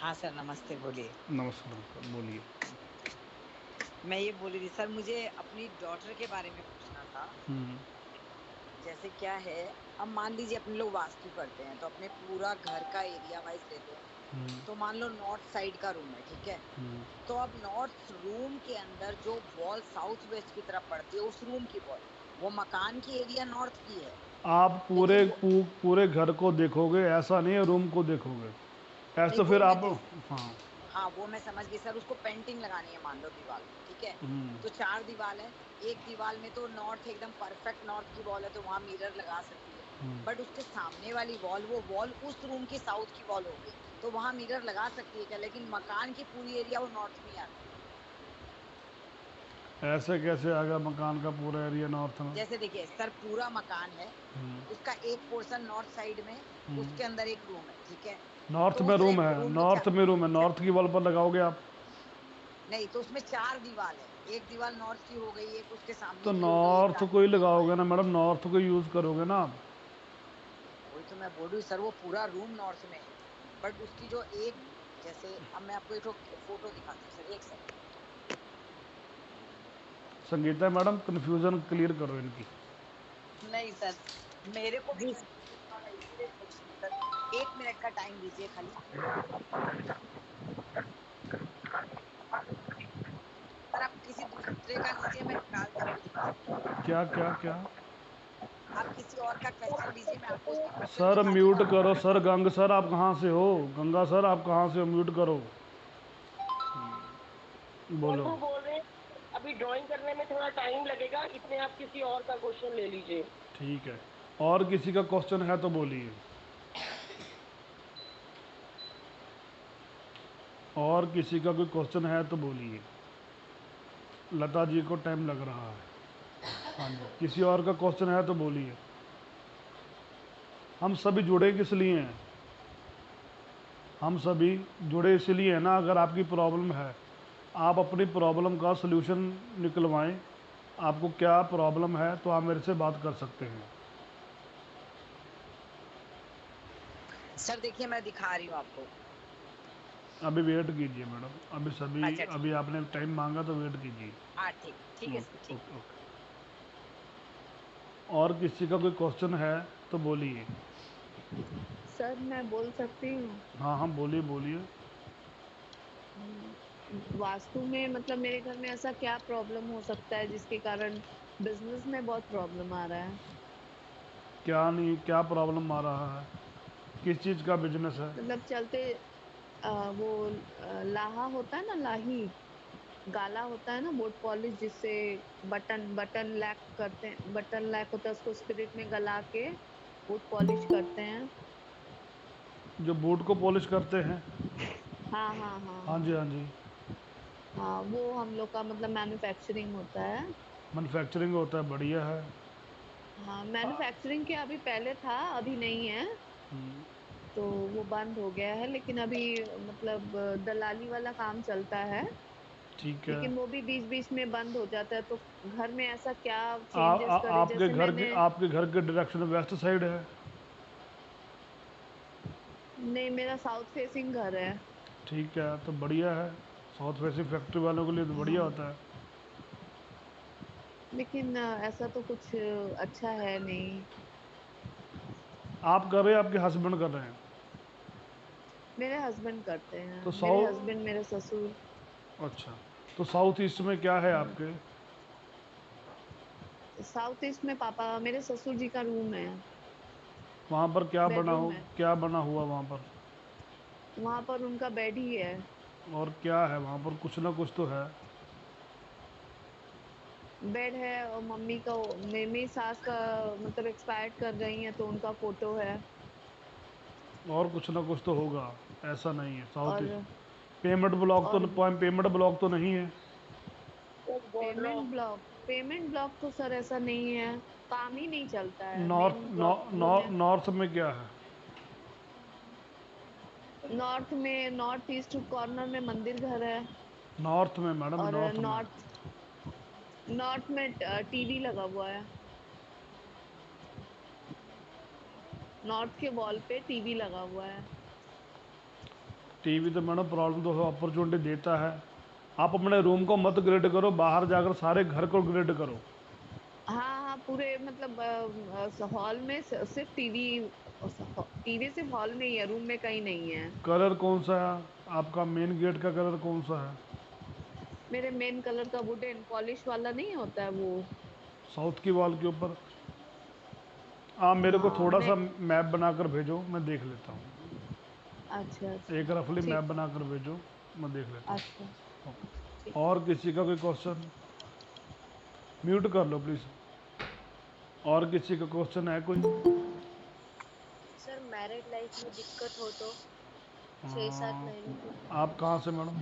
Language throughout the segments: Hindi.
हाँ सर, नमस्ते, बोलिए। नमस्कार, नमस्कार, बोलिए। मैं ये बोल रही थी सर, मुझे अपनी डॉटर के बारे में पूछना था। हुँ, जैसे क्या है, अब मान लीजिए अपने लोग वास्तु करते हैं, तो अपने पूरा घर का एरिया वाइज़ लेते हैं। हुँ, तो मान लो नॉर्थ साइड का रूम है, ठीक है? हुँ। तो अब नॉर्थ रूम के अंदर जो वॉल साउथ वेस्ट की तरफ पड़ती है, उस रूम की वॉल, वो मकान की एरिया नॉर्थ की है, आप लेकिन पूरे वो पूरे घर को देखोगे, ऐसा नहीं है रूम को देखोगे। ऐसे नहीं तो वो फिर मैं आप। जिस हाँ। हाँ, वो मैं समझ गई सर, उसको पेंटिंग लगानी है मान लो दीवाल में, ठीक है? हुँ, तो 4 दीवाल है, एक दीवाल में तो नॉर्थ एकदम परफेक्ट नॉर्थ की वॉल है, तो वहाँ मिरर लगा सकती है। हुँ। बट उसके सामने वाली वॉल, वो वॉल उस रूम की साउथ की वॉल हो गई, तो वहाँ मिरर लगा सकती है क्या? लेकिन मकान की पूरी एरिया वो नॉर्थ में ही आती है। ऐसे कैसे आ गया मकान का पूरा एरिया नॉर्थ में? जैसे देखिए सर, पूरा मकान है, हुँ, उसका एक पोर्शन नॉर्थ साइड में, हुँ। उसके अंदर एक रूम है, ठीक है? नॉर्थ तो में उस रूम एक है, रूम में नॉर्थ में रूम है, च नॉर्थ की वॉल पर लगाओगे आप? नहीं, तो उसमें 4 दीवाल है। एक दीवाल नॉर्थ की हो गई, एक उसके सामने तो की हो गई, एक नॉर्थ को डाइनिंग ही की हो लगाओगे गई। ना मैडम, नॉर्थ को यूज़ करोगे ना आप। वही तो मैं बोल रही हूँ सर, वो पूरा रूम नॉर्थ में है। बट उसकी जो एक जैसे अब मैं आपको एक ठो फ़ोटो दिखाती हूँ sir, 1 second. Sangeeta madam confusion clear करो इनकी। नहीं सर, मेरे को भी कन्फ्यूज़न थोड़ा था, इसीलिए पूछ रही हूँ सर। 1 मिनट का टाइम दीजिए खाली। सर आप किसी दूसरे का लीजिए, मैं निकाल के आपको दिखाती हूँ। क्या, क्या, क्या? आप किसी और का क्वेश्चन लीजिए, मैं आपको उसका क्वेश्चन सर दिखाती हूँ, म्यूट आप करो बताइए। सर, गंग सर आप कहाँ से हो? गंगा सर आप कहाँ से हो? म्यूट करो। सर बोलो। वो बोल रहे हैं अभी ड्राइंग करने में थोड़ा टाइम लगेगा, इसमें आप किसी और का क्वेश्चन ले लीजिए। ठीक है। और किसी का क्वेश्चन है तो बोलिए। और किसी का कोई क्वेश्चन है तो बोलिए। लता जी को टाइम लग रहा है। हाँ जी, किसी और का क्वेश्चन है तो बोलिए। हम सभी जुड़े किस लिए हैं? हम सभी जुड़े इसलिए हैं ना, अगर आपकी प्रॉब्लम है, आप अपनी प्रॉब्लम का सलूशन निकलवाएं। आपको क्या प्रॉब्लम है तो आप मेरे से बात कर सकते हैं। सर देखिए, मैं दिखा रही हूँ आपको। अभी वेट कीजिए मैडम, अभी सभी, अच्छा ठीक अभी है। आपने टाइम मांगा तो वेट कीजिए। हाँ, ठीक ठीक है सर, ओके, ठीक है। Okay, okay. और किसी का कोई क्वेश्चन है तो बोलिए। सर मैं बोल सकती हूँ। हाँ, हाँ, बोलिए, बोलिए। वास्तु में मतलब मेरे घर में ऐसा क्या प्रॉब्लम हो सकता है जिसके कारण बिजनेस में बहुत प्रॉब्लम आ रहा है? क्या नहीं, क्या प्रॉब्लम आ रहा है? किस चीज़ का बिजनेस है? मतलब चलते वो लाहा होता है ना, लाही गाला होता है ना, बोट पॉलिश जिससे बटन बटन लैक करते हैं, बटन लैक होता है, उसको स्पिरिट में गला के बोट पॉलिश करते हैं। जो बूट को पॉलिश करते हैं? हाँ हाँ हाँ हाँ जी, हाँ। हाँ जी। हाँ वो हम लोग का मतलब मैन्युफैक्चरिंग होता है। मैन्युफैक्चरिंग होता है, बढ़िया है। हाँ मैन्युफैक्चरिंग के अभी पहले था, अभी नहीं है। हम्म, तो वो बंद हो गया है, लेकिन अभी मतलब दलाली वाला काम चलता है। ठीक है। लेकिन वो भी बीच बीच में बंद हो जाता है, तो घर में ऐसा क्या चेंजेस करे, आपके जैसे घर के मैंने। आपके घर के डायरेक्शन वेस्ट साइड है? नहीं, मेरा साउथ फेसिंग घर है। ठीक है, तो बढ़िया है। साउथ वेस्ट फैक्ट्री वालों के लिए तो बढ़िया हाँ होता है। लेकिन ऐसा तो कुछ अच्छा है नहीं। आप कर रहे हैं, आपके हस्बैंड कर रहे हैं? मेरे हस्बैंड करते तो हैं, मेरे साउथ। हस्बैंड, मेरे ससुर। अच्छा, तो साउथ ईस्ट में क्या है आपके? साउथ ईस्ट में पापा, मेरे ससुर जी का रूम है, वहाँ पर क्या बना हो, बेडरूम है। क्या बना हुआ वहाँ पर? वहां पर उनका बेड ही है। और क्या है वहाँ पर? कुछ ना कुछ तो है। बेड है, और मम्मी का, मेरी सास का मतलब एक्सपायर्ड कर रही हैं तो उनका फोटो है। और कुछ ना कुछ तो होगा। ऐसा नहीं है साउथ ईस्ट। और और पेमेंट ब्लॉक तो नहीं है? एक वार्डरोब। पेमेंट ब्लॉक तो सर ऐसा नहीं है, काम ही नहीं चलता है, नॉर्थ मेन नॉ, ब्लॉक नॉ, बोले। नॉर्थ में क्या है? नॉर्थ में, नॉर्थ ईस्ट कॉर्नर में मंदिर घर है। नॉर्थ में मैडम, और नॉर्थ में। नॉर्थ में टीवी लगा हुआ है। नॉर्थ के वॉल पे टीवी लगा हुआ है। टीवी तो मैडम प्रॉब्लम तो अपॉर्चुनिटी देता है। आप अपने रूम को मत ग्रेड करो, बाहर जाकर सारे घर को ग्रेड करो। हाँ हाँ, पूरे मतलब हॉल में सिर्फ टीवी, टीवी सिर्फ हॉल में ही है, रूम में कहीं नहीं है। कलर कौन सा है आपका? मेन गेट का कलर कौन सा है? मेरे मेन कलर का वुडन पॉलिश वाला नहीं होता है वो। साउथ की वॉल के ऊपर। आप मेरे को हाँ थोड़ा सा नहीं। मैप बनाकर भेजो, मैं देख लेता हूँ। अच्छा अच्छा। एक रफली ठीक। मैप बनाकर भेजो, मैं देख लेता अच्छा। हूँ। ठीक। और किसी का कोई क्वेश्चन? म्यूट कर लो प्लीज़। और किसी का क्वेश्चन है कोई? सर मैरिड लाइफ में दिक्कत हो तो 6-7 हाँ, महीनों की। आप कहाँ से मैडम?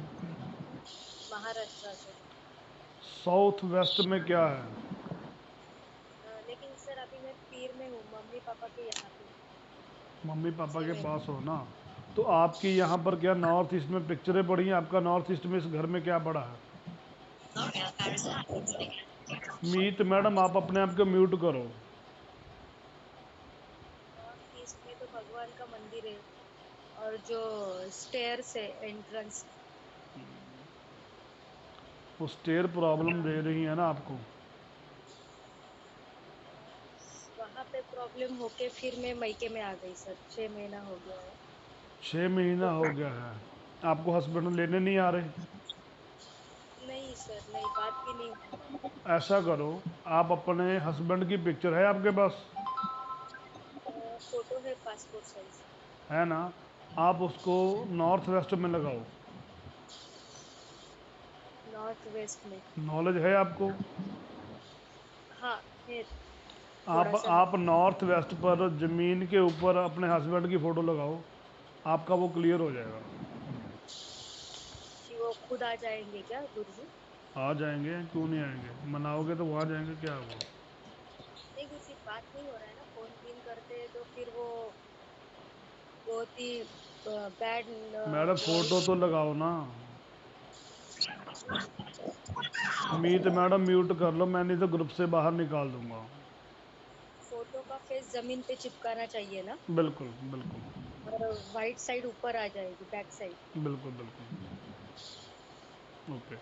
महाराष्ट्र से। साउथ वेस्ट में क्या है? लेकिन सर अभी मैं पीर में हूँ, मम्मी पापा के यहाँ पे। मम्मी पापा के 6 महीने। पास हो ना? तो आपकी यहाँ पर क्या नॉर्थ ईस्ट में पिक्चरें पड़ी हैं? आपका नॉर्थ ईस्ट में इस घर में क्या पड़ा है? मीत मैडम, आप अपने आप को म्यूट करो। नॉर्थ ईस्ट में तो भगवान का मंदिर है और जो स्टेयर्स है एंट्रेंस, वो स्टेयर प्रॉब्लम दे रही है ना आपको? वहाँ पे प्रॉब्लम होके फिर मैं मईके में आ गई सर। 6 महीना हो गया है। 6 महीना हो गया है। आपको हस्बैंड लेने नहीं आ रहे? नहीं सर, नहीं, बात भी नहीं हुई। ऐसा करो, आप अपने हस्बैंड की पिक्चर है आपके पास? फोटो है पासपोर्ट साइज। है ना? आप उसको नॉर्थ वेस्ट में लगाओ। नॉर्थ वेस्ट में। नॉलेज है आपको? हाँ है, आप थोड़ा सा है। आप नॉर्थ वेस्ट पर ज़मीन के ऊपर अपने हस्बैंड की फ़ोटो लगाओ, आपका वो क्लियर हो जाएगा। कि वो खुद आ जाएंगे क्या गुरुजी? आ जाएंगे, क्यों नहीं आएंगे? मनाओगे तो वो आ जाएंगे, क्या हुआ? नहीं गुरुजी, बात नहीं हो रहा है ना, फोन बिन करते हैं तो फिर वो बहुत ही बैड। मैडम फ़ोटो तो लगाओ ना। मीत मैडम म्यूट कर लो, मैं नहीं तो ग्रुप से बाहर निकाल दूंगा। फोटो का फेस जमीन पे चिपकाना चाहिए ना, बिल्कुल बिल्कुल। और वाइट साइड ऊपर आ जाएगी, बैक साइड। बिल्कुल बिल्कुल। ओके।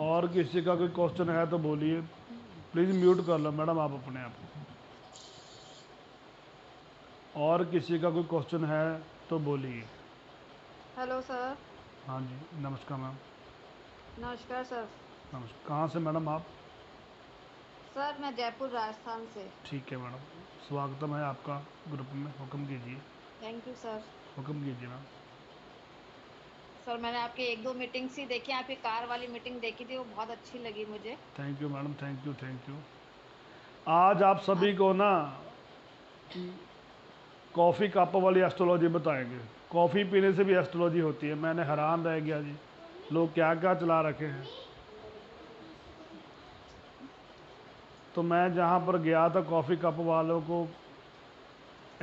और किसी का कोई क्वेश्चन है तो बोलिए। प्लीज़ म्यूट कर लो मैडम आप अपने आप को। और किसी का कोई क्वेश्चन है तो बोलिए। Hello sir. हाँ जी, नमस्कार मैम। नमस्कार सर। नमस्कार, कहाँ से मैडम आप? सर मैं जयपुर राजस्थान से। ठीक है मैडम, स्वागतम है आपका ग्रुप में। हुक्म कीजिए। Thank you sir. हुक्म कीजिए मैम। सर मैंने आपकी एक दो मीटिंग्स ही देखी, आपकी कार वाली मीटिंग देखी थी, वो बहुत अच्छी लगी मुझे। Thank you madam, thank you thank you. आज आप सभी आप को ना कॉफ़ी कप वाली एस्ट्रोलॉजी बताएंगे। कॉफ़ी पीने से भी एस्ट्रोलॉजी होती है। मैंने हैरान रह गया जी, लोग क्या क्या चला रखे हैं। तो मैं जहाँ पर गया था कॉफ़ी कप वालों को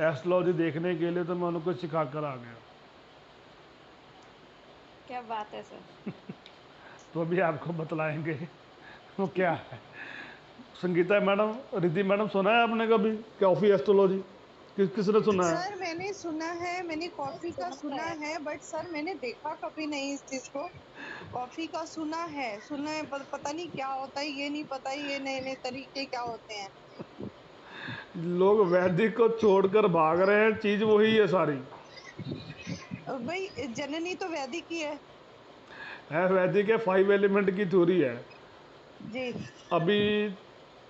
एस्ट्रोलॉजी देखने के लिए, तो मैं उनको सिखा कर आ गया। क्या बात है सर। तो अभी आपको बतलाएंगे वो क्या है। संगीता मैडम, रिद्धि मैडम, सुना है आपने कभी कॉफ़ी एस्ट्रोलॉजी? किसने सुना है? सर मैंने सुना है, मैंने कॉफी का सुना है, बट सर मैंने देखा कभी नहीं इस चीज को। कॉफी का सुना है पर पता नहीं क्या होता है, ये नहीं पता ये नए नए तरीके क्या होते हैं। लोग वैदिक को छोड़कर भाग रहे हैं, चीज़ वही है सारी। भाई जननी तो वैदिक ही है वैदिक है, 5 एलिमेंट की थ्योरी है। जी। अभी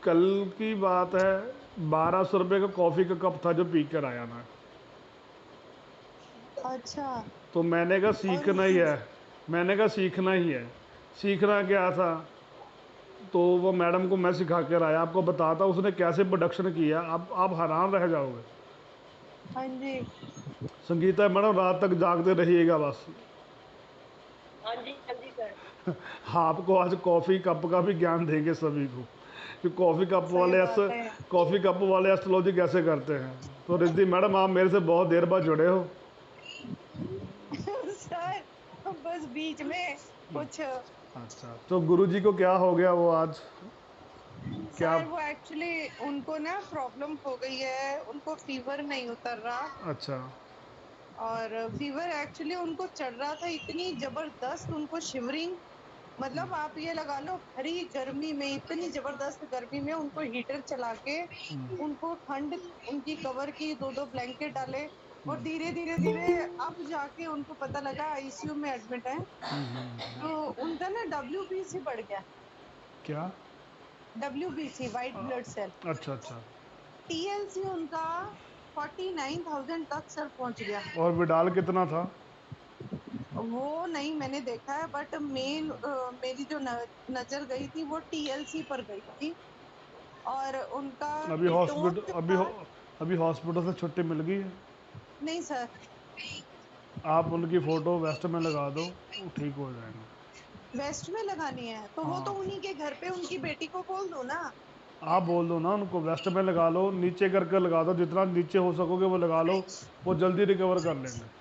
कल की बात है, 1200 रुपये का कॉफ़ी का कप था जो पी कर आया मैं। अच्छा। तो मैंने कहा और सीखना ही है। मैंने कहा सीखना ही है। सीखना क्या था? तो वो मैडम को मैं सिखा कर आया, आपको बताता उसने कैसे प्रोडक्शन किया, आप हैरान रह जाओगे। हाँ जी। संगीता मैडम, रात तक जागते रहिएगा बस। हाँ जी सर। आपको आज कॉफ़ी कप का भी ज्ञान देंगे सभी को कि सही बात है। कॉफ़ी कप वाले एस्ट्रोलॉजी कैसे करते हैं। तो रिद्धि मैडम, आप मेरे से बहुत देर बाद जुड़े हो। सर बस बीच में कुछ। अच्छा, तो गुरुजी को क्या हो गया वो आज? क्या? सर वो एक्चुअली उनको ना प्रॉब्लम हो गई है, उनको फीवर नहीं उतर रहा। अच्छा। और फीवर एक्चुअली उनको चढ़ रहा था, इतनी जबरदस्त उनको शिवरिंग, मतलब आप ये लगा लो भरी गर्मी में, इतनी जबरदस्त गर्मी में उनको हीटर चला के उनको ठंड उनकी कवर की, 2-2 ब्लैंकेट डाले और धीरे धीरे धीरे अब जाके उनको पता लगा आईसीयू में एडमिट है। तो उनका ना WBC बढ़ गया, क्या? WBC वाइट ब्लड सेल, अच्छा अच्छा। TLC उनका 49,000 तक सर पहुंच गया। और विडाल कितना था? वो नहीं मैंने देखा है, बट मेरी जो नजर गई थी वो TLC पर गई थी। और उनका अभी कीटोन हॉस्पिटल जो अभी था, अभी हॉस्पिटल से छुट्टी मिल गई है? नहीं सर, आप उनकी फ़ोटो वेस्ट में लगा दो, वो ठीक हो जाएंगे। वेस्ट में लगानी है तो वो तो हाँ, उन्हीं के घर पे उनकी बेटी को बोल दो ना। आप बोल दो ना उनको वेस्ट में लगा लो, नीचे करके लगा दो, जितना नीचे हो सकोगे वो लगा लो, वो जल्दी रिकवर कर लेंगे।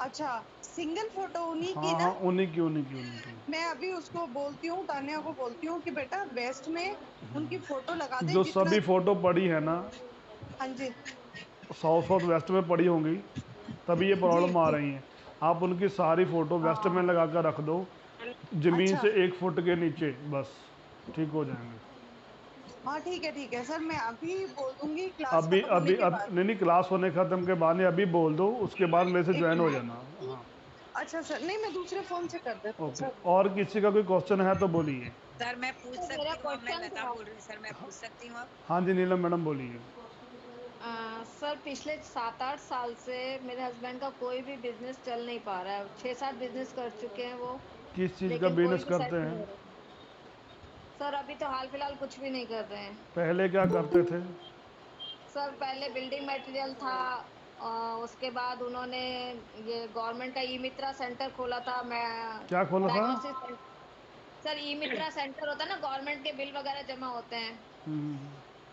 अच्छा, सिंगल फोटो उन्हीं की हाँ ना। हाँ, उन्हीं की। मैं अभी उसको बोलती हूँ, तान्या को बोलती हूँ कि बेटा वेस्ट में उनकी फोटो लगा दे जो जितना। सभी फ़ोटो पड़ी है ना, हाँ जी साउथ वेस्ट में पड़ी होंगी, तभी ये जी प्रॉब्लम आ जी। रही है। आप उनकी सारी फ़ोटो वेस्ट में हाँ लगा कर रख दो, ज़मीन अच्छा, से 1 फुट के नीचे, बस ठीक हो जाएंगे। हाँ ठीक है सर, मैं अभी बोल दूंगी क्लास अभी खत्म होने अभी के अब बाद। नहीं नहीं, क्लास होने ख़त्म के बाद नहीं, अभी बोल दो, उसके बाद मेरे से एक ज्वाइन हो मिनट, जाना। हाँ, अच्छा सर, नहीं मैं दूसरे फोन से कर देती हूँ ओके। सर। और किसी का कोई क्वेश्चन है तो बोलिए। सर मैं पूछ तो मेरा सकती हूँ? अब मैं क्वेश्चन लता था, बोल रही हूँ सर, मैं पूछ सकती हूँ अब? हाँ जी, नीलम मैडम बोलिए। सर पिछले 7-8 साल से मेरे हस्बैंड का कोई भी बिजनेस चल नहीं पा रहा है। 6-7 बिजनेस कर चुके हैं वो, किस चीज़ का लेकिन कोई बिजनेस भी सेट करते नहीं हो हैं? रहा। सर अभी तो हाल फिलहाल कुछ भी नहीं कर रहे हैं। पहले क्या करते थे? सर पहले बिल्डिंग मटेरियल था, उसके बाद उन्होंने ये गवर्नमेंट का ई मित्रा सेंटर खोला था। मैं क्या खोला था? डायग्नोसिस, सर ई मित्रा सेंटर होता है ना, गवर्नमेंट के बिल वगैरह जमा होते हैं। हम्म,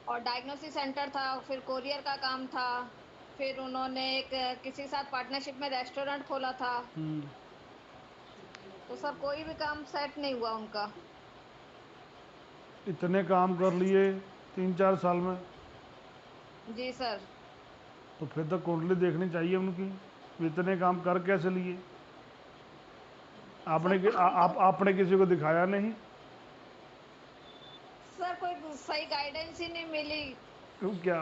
और डायग्नोसिस सेंटर था, फिर कोरियर का काम था। फिर उन्होंने एक किसी साथ पार्टनरशिप में रेस्टोरेंट खोला था। हम्म। तो सर कोई भी काम सेट नहीं हुआ उनका। इतने काम कर लिए 3-4 साल में, जी सर। तो फिर तो कुंडली देखनी चाहिए उनकी, इतने काम कर कैसे लिए? सर काम तो, आपने किसी को दिखाया नहीं? सर कोई सही गाइडेंस ही नहीं मिली। क्यों, क्या?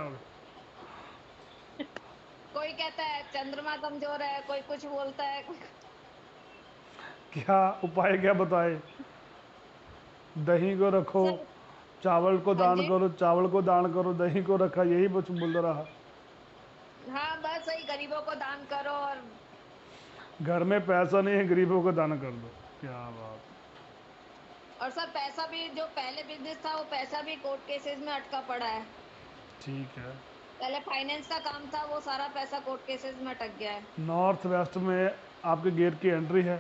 कोई कहता है चंद्रमा कमजोर है, कोई कुछ बोलता है, कोई। क्या उपाय क्या बताए? दही को रखो, सर चावल को हाँ दान जी, करो, चावल को दान करो, दही को रखा, यही कुछ बोल रहा। हाँ बस वही, गरीबों को दान करो। और घर में पैसा नहीं है, गरीबों को दान कर दो। क्या बात! सर पैसा भी, जो पहले बिजनेस था वो पैसा भी कोर्ट केसेस में अटका पड़ा है। ठीक है। पहले फाइनेंस का काम था, वो सारा पैसा कोर्ट केसेस में अटक गया है। नॉर्थ वेस्ट में आपके गेट की एंट्री है?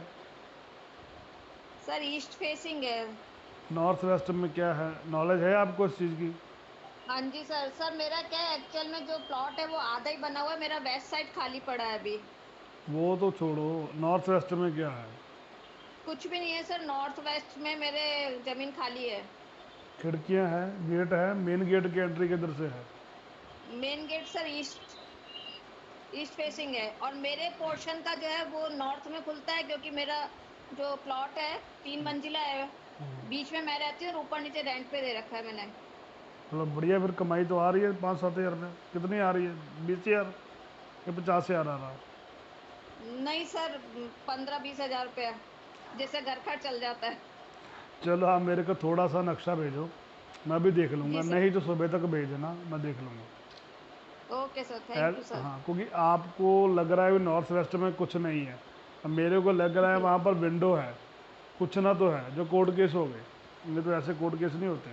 सर ईस्ट फेसिंग है। नॉर्थ वेस्ट में क्या है, नॉलेज है आपको इस चीज़ की? हाँ जी सर। सर मेरा क्या है, एक्चुअल में जो प्लॉट है वो आधा ही बना हुआ है, मेरा वेस्ट साइड खाली पड़ा है अभी। वो तो छोड़ो, नॉर्थ वेस्ट में क्या है? कुछ भी नहीं है सर, नॉर्थ वेस्ट में मेरे जमीन खाली है। खिड़कियां हैं, गेट है, मेन गेट की एंट्री किधर से है? Main gate sir east east facing है, और मेरे पोर्शन का जो है वो नॉर्थ में खुलता है, क्योंकि मेरा जो प्लॉट है 3 मंजिला है। बीच में मैं रहती हूँ और ऊपर नीचे रेंट पे दे रखा है मैंने। मतलब बढ़िया, फिर कमाई तो आ रही है 5-7 हज़ार में। कितनी आ रही है, 20 हज़ार या 50 हज़ार आ रहा है? नहीं सर, 15-20 हजार रुपया, जिससे घर खर्च चल जाता है। चलो आप मेरे को थोड़ा सा नक्शा भेजो, मैं भी देख लूँगा, जी सर। नहीं तो सुबह तक भेज देना, मैं देख लूँगा। Okay sir, thank you sir. हाँ, क्योंकि आपको लग रहा है कि नॉर्थ वेस्ट में कुछ नहीं है, अब मेरे को लग रहा है जी। वहाँ पर विंडो है, कुछ ना तो है, जो कोर्ट केस हो गए। नहीं तो ऐसे कोर्ट केस नहीं होते।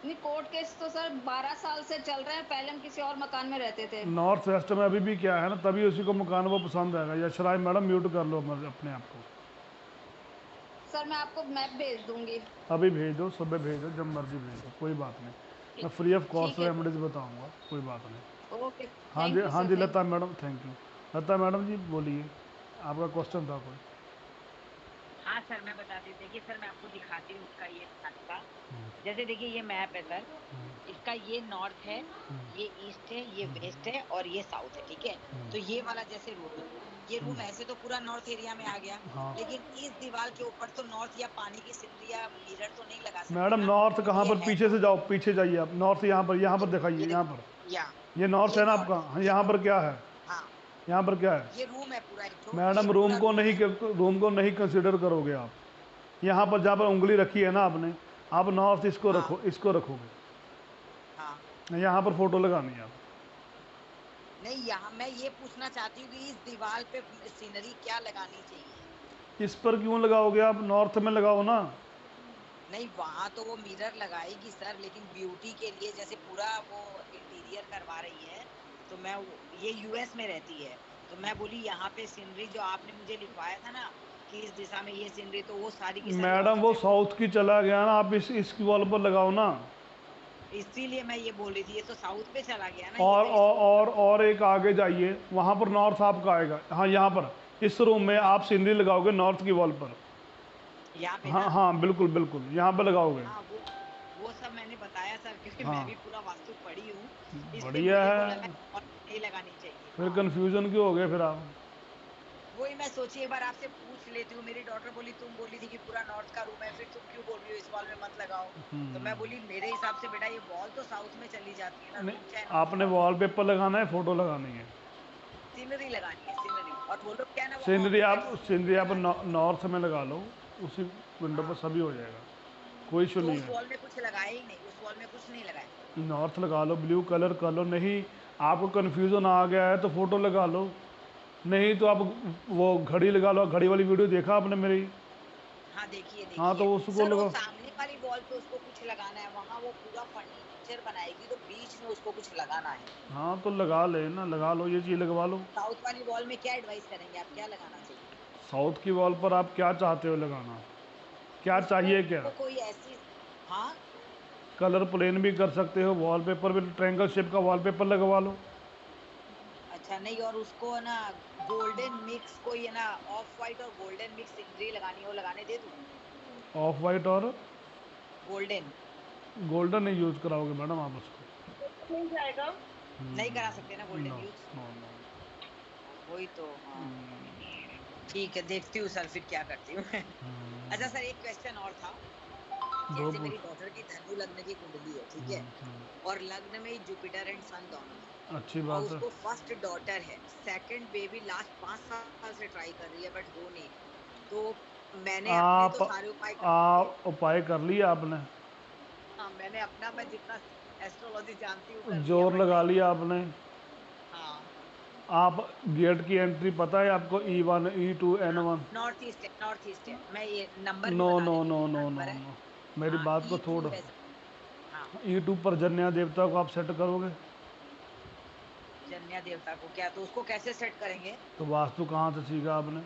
नहीं, कोर्ट केस तो सर 12 साल से चल रहे हैं, पहले हम किसी और मकान में रहते थे। नॉर्थ वेस्ट में अभी भी क्या है ना, तभी उसी को मकान वो पसंद आएगा। या शराय मैडम म्यूट कर लो अपने आप को। सर मैं आपको मैप भेज दूंगी। अभी भेज दो, सुबह भेज दो, जब मर्जी भेज दो, कोई बात नहीं। मैं फ्री ऑफ कॉस्ट ठीक है रेमेडीज बताऊंगा, कोई बात नहीं। सर। ओके, हाँ जी, थैंक यू हाँ सर, जी, thank Lata madam, thank you. Lata madam ji बोलिए, आपका क्वेश्चन था कोई? हाँ सर मैं बताती हूँ, देखिए सर मैं आपको दिखाती हूँ उसका ये मैप का। जैसे देखिए ये मैप है सर, इसका ये नॉर्थ है, ये ईस्ट है, ये वेस्ट है और ये साउथ है, ठीक है। तो ये वाला जैसे रूम है, ये रूम ऐसे तो पूरा नॉर्थ एरिया में आ गया, हाँ। लेकिन इस दीवार के ऊपर तो नॉर्थ या पानी की सीनरी या मिरर तो नहीं लगा सकते मैडम ना। नॉर्थ कहाँ ये पर? है पीछे से जाओ, पीछे जाइए आप। नॉर्थ यहाँ पर दिखाइए, ये यहाँ देखो, पर। यहाँ ये नॉर्थ ये है ना नॉर्थ आपका? है, हाँ, ये यहाँ पर नॉर्थ, क्या है? हाँ यहाँ पर क्या है? ये रूम है पूरा एक तो, ये मैडम पूरा रूम है। रूम को नहीं कंसिडर करोगे आप। यहाँ पर जहाँ पर उंगली रखी है ना आपने, आप नॉर्थ इसको हाँ रखो, इसको रखोगे। हाँ यहाँ पर फोटो लगानी है आप। नहीं, यहाँ मैं ये पूछना चाहती हूँ कि इस दीवार पे सीनरी क्या लगानी चाहिए। इस पर क्यों लगाओगे आप? नॉर्थ में लगाओ ना। नहीं वहां तो वो मिरर लगाएगी सर, लेकिन ब्यूटी के लिए जैसे पूरा वो इंटीरियर करवा रही है, तो मैं ये यूएस में रहती है, तो मैं बोली यहाँ पे सीनरी जो आपने मुझे लिखवाया था ना कि इस दिशा में ये सीनरी, तो वो सारी की सारी मैडम वो ऑपोजिट, साउथ की चला गया ना, आप इसकी वॉल पर लगाओ ना। इसीलिए मैं ये बोल रही थी, ये तो साउथ पे चला गया ना, ये और तो और ईस्ट। और एक आगे जाइए, वहाँ पर नॉर्थ आपका आएगा। हाँ, यहाँ पर इस रूम में हाँ आप सीनरी लगाओगे नॉर्थ की वॉल पर। यहाँ पे हाँ ना, हाँ, बिल्कुल बिल्कुल, यहाँ पर लगाओगे। हाँ वो सब मैंने बताया सर, क्योंकि मैं हाँ, भी पूरा वास्तु पढ़ी हूँ, इसलिए बढ़िया मुझे को लगा है। और नहीं लगानी चाहिए। फिर हाँ कंफ्यूजन क्यों हो गए फिर आप? वही मैं सोची एक बार आपसे पूछ लेती हूँ। मेरी डॉटर बोली तुम बोली थी कि पूरा नॉर्थ का रूम है, फिर तुम क्यों बोल रही हो इस वॉल में मत लगाओ। तो मैं बोली मेरे हिसाब से बेटा ये वॉल तो साउथ में चली जाती है ना, नहीं, रूम चाहे नॉर्थ आपने का हो, वॉलपेपर लगाना है, फोटो लगानी है? सीनरी लगानी है सीनरी, और वो लोग क्या है ना वो सीनरी ऑर्नामेंट्स आप लगाते हैं। नॉर्थ में लगा लो, उसी विंडो पर हाँ सभी हो जाएगा, कोई इशू तो नहीं उस है। वॉल में कुछ लगाया ही नहीं, उस वॉल में कुछ नहीं लगाया। नॉर्थ लगा लो, ब्लू कलर कर लो। नहीं, आपको कन्फ्यूज़न आ गया है तो फोटो लगा लो, नहीं तो आप वो घड़ी लगा लो। घड़ी वाली वीडियो देखा आपने मेरी? हाँ देखिए हाँ, तो देखिए उसको सर, वो लगा। सामने वाली वॉल पे उसको कुछ लगाना है, वहां वो पूरा फर्नीचर बनाएगी तो बीच में उसको कुछ लगाना है। हाँ, तो लगा ले ना, लगा लो, ये चीज़ लगवा लो। साउथ वाली वॉल में क्या एडवाइस करेंगे आप, क्या लगाना चाहिए साउथ की वॉल पर आप क्या चाहते हो लगाना? क्या चाहिए क्या? उसको? कोई ऐसी, हाँ कलर प्लेन भी कर सकते हो, वॉलपेपर भी ट्रायंगल शेप का वॉलपेपर लगवा लो। अच्छा नहीं, और उसको है ना गोल्डन मिक्स, कोई है ना ऑफ वाइट और गोल्डन मिक्स सीनरी लगानी है, वो लगाने दे दूं? ऑफ वाइट और गोल्डन गोल्डन नहीं यूज़ कराओगे मैडम आप उसको? मिल जाएगा। नहीं करा सकते ना golden no use? No no. वही तो, हाँ ठीक है, देखती हूँ सर फिर क्या करती हूँ। अच्छा सर एक क्वेश्चन और था, दो जैसे मेरी पूछ। डॉटर की धनु लग्न की कुंडली है, ठीक है, और लग्न में जुपिटर एंड सन दोनों है, अच्छी और बात है। उसको फर्स्ट डॉटर है, सेकंड बेबी लास्ट 5 साल से ट्राई कर रही है बट हो नहीं रही, तो मैंने अपने आप तो सारे उपाय कर लिए। उपाय कर लिया आपने? हाँ मैंने अपना, मैं जितना एस्ट्रोलॉजी जानती हूँ कर लिया जोर बट लगा नहीं हो लिया रहा। आपने? हाँ आप गेट की एंट्री पता है आपको? E1 E2 हाँ N1? नॉर्थ ईस्ट है, मैं ये नंबर भी नो बता नो देती हूँ नो कितना नो नो नंबर है। नो, मेरी हाँ बात को E2 छोड़ो। है सर। हाँ E2 पर जन्या देवता को आप सेट करोगे? जन्या देवता को क्या, तो उसको कैसे सेट करेंगे? तो वास्तु कहाँ से सीखा आपने?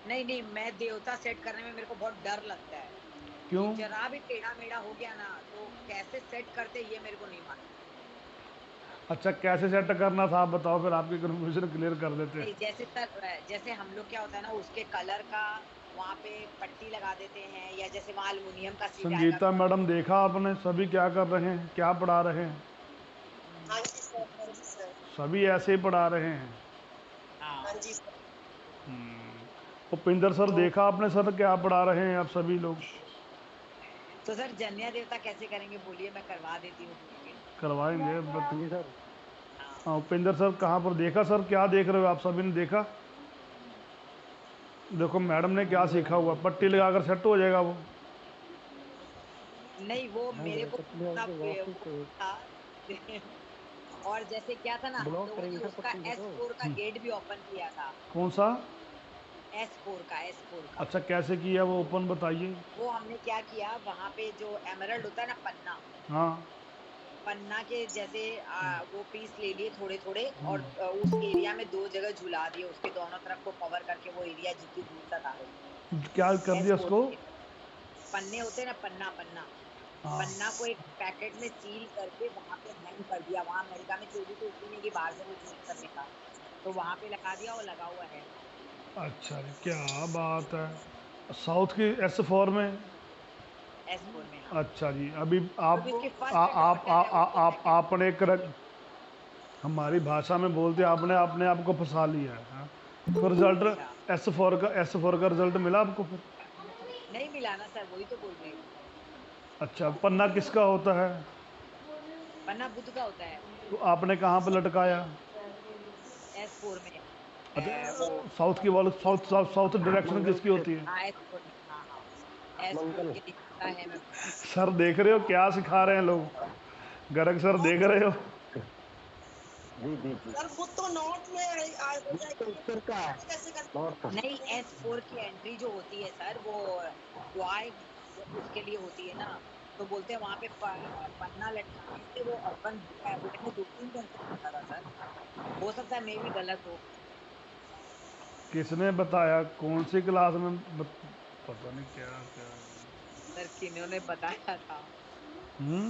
नहीं नहीं, मैं देवता सेट करने में मेरे को बहुत डर लगता है, कि क्यों? जरा भी टेढ़ा मेढ़ा हो गया ना तो कैसे सेट करते ये मेरे को नहीं मालूम। अच्छा, कैसे सेट करना था आप बताओ, फिर आपकी कन्फ्यूजन क्लियर कर देते हैं। नहीं जैसे सर, जैसे हम लोग क्या होता है ना, उसके कलर का वहाँ पे पट्टी लगा देते हैं, या जैसे वहाँ अल्युमिनियम का सीट आएगा संगीता तो वहाँ मैडम देखा आपने सभी क्या कर रहे हैं, क्या पढ़ा रहे हैं? हाँ जी सर, हाँ जी सर, सभी ऐसे ही पढ़ा रहे हैं। हाँ हाँ जी सर। उपिंदर सर तो देखा आपने सर क्या पढ़ा रहे हैं आप सभी लोग? सर जन्या देवता कैसे करेंगे बोलिए, मैं करवा देती हूँ फिर। करवाएंगे बट। Ji sir. हाँ हाँ, उपिंदर सर कहाँ पर देखा सर, क्या देख रहे हो आप सभी ने देखा? देखो मैडम ने क्या सीखा हुआ, पट्टी लगाकर सेट हो जाएगा वो। नहीं वो हाँ मेरे सर, को पट्टी लगा उतना के वास्तु वो से था। और जैसे क्या था ना, हम ब्लॉक लोगों ने करेंगे सर उसका पट्टी से तो। S4 का गेट भी ओपन किया था। कौन सा? S4 का। अच्छा, कैसे किया वो ओपन, बताइए। वो हमने क्या किया, वहां पे जो एमरल्ड होता है ना, पन्ना, हाँ। पन्ना के जैसे वो पीस ले लिए थोड़े थोड़े, और उस एरिया में 2 जगह झुला दिए, उसके दोनों तरफ को कवर करके वो एरिया जितनी दूर तक आ रही। क्या कर दिया S4 उसको? के पन्ने होते हैं ना, पन्ना पन्ना, हाँ। पन्ना को एक पैकेट में सील करके वहां पे हैंग कर दिया। वहां अमेरिका में चोरी तो इसलिए नहीं कि बाहर से कोई चोरी कर लेगा, तो वहां पे लगा दिया, वो लगा हुआ है। अच्छा जी, क्या बात है। साउथ की S4 में। S4 में, हाँ। अच्छा जी, अभी जो भी इसकी फर्स्ट आप डॉटर है उसको second आपने हमारी भाषा में बोलते आपने अपने आप को फंसा लिया है, हाँ? तो रिजल्ट अच्छा S4 का रिजल्ट मिला आपको फिर? नहीं मिला ना सर, वही तो बोल रही हूँ। अच्छा, पन्ना किसका होता है? पन्ना बुध का होता है। तो आपने कहाँ पे लटकाया? S4 में अच्छा, वो साउथ की वाल साउथ साउथ साउथ डायरेक्शन मंगल किसकी पे होती है? हाँ S4 में, हाँ हाँ S4 मंगल। के लिखता है मैं। सर देख रहे हो क्या सिखा रहे हैं लोग? गर्ग सर देख रहे हो? जी जी जी। सर वो तो नॉर्थ में हो बुध तो जाएगी, उत्तर का है, कैसे कर नॉर्थ। नहीं S4 की एंट्री जो होती है सर, वो क्वाई उसके लिए होती है ना, तो बोलते हैं वहां पे पन्ना लटकाने से वो अर्बन होता है। वो मैंने 2-3 दिन से सुना था सर, हो सकता है मैं भी गलत हो। किसने बताया? कौन सी क्लास में पता नहीं क्या क्या। सर किन्होंने बताया था, हम्म।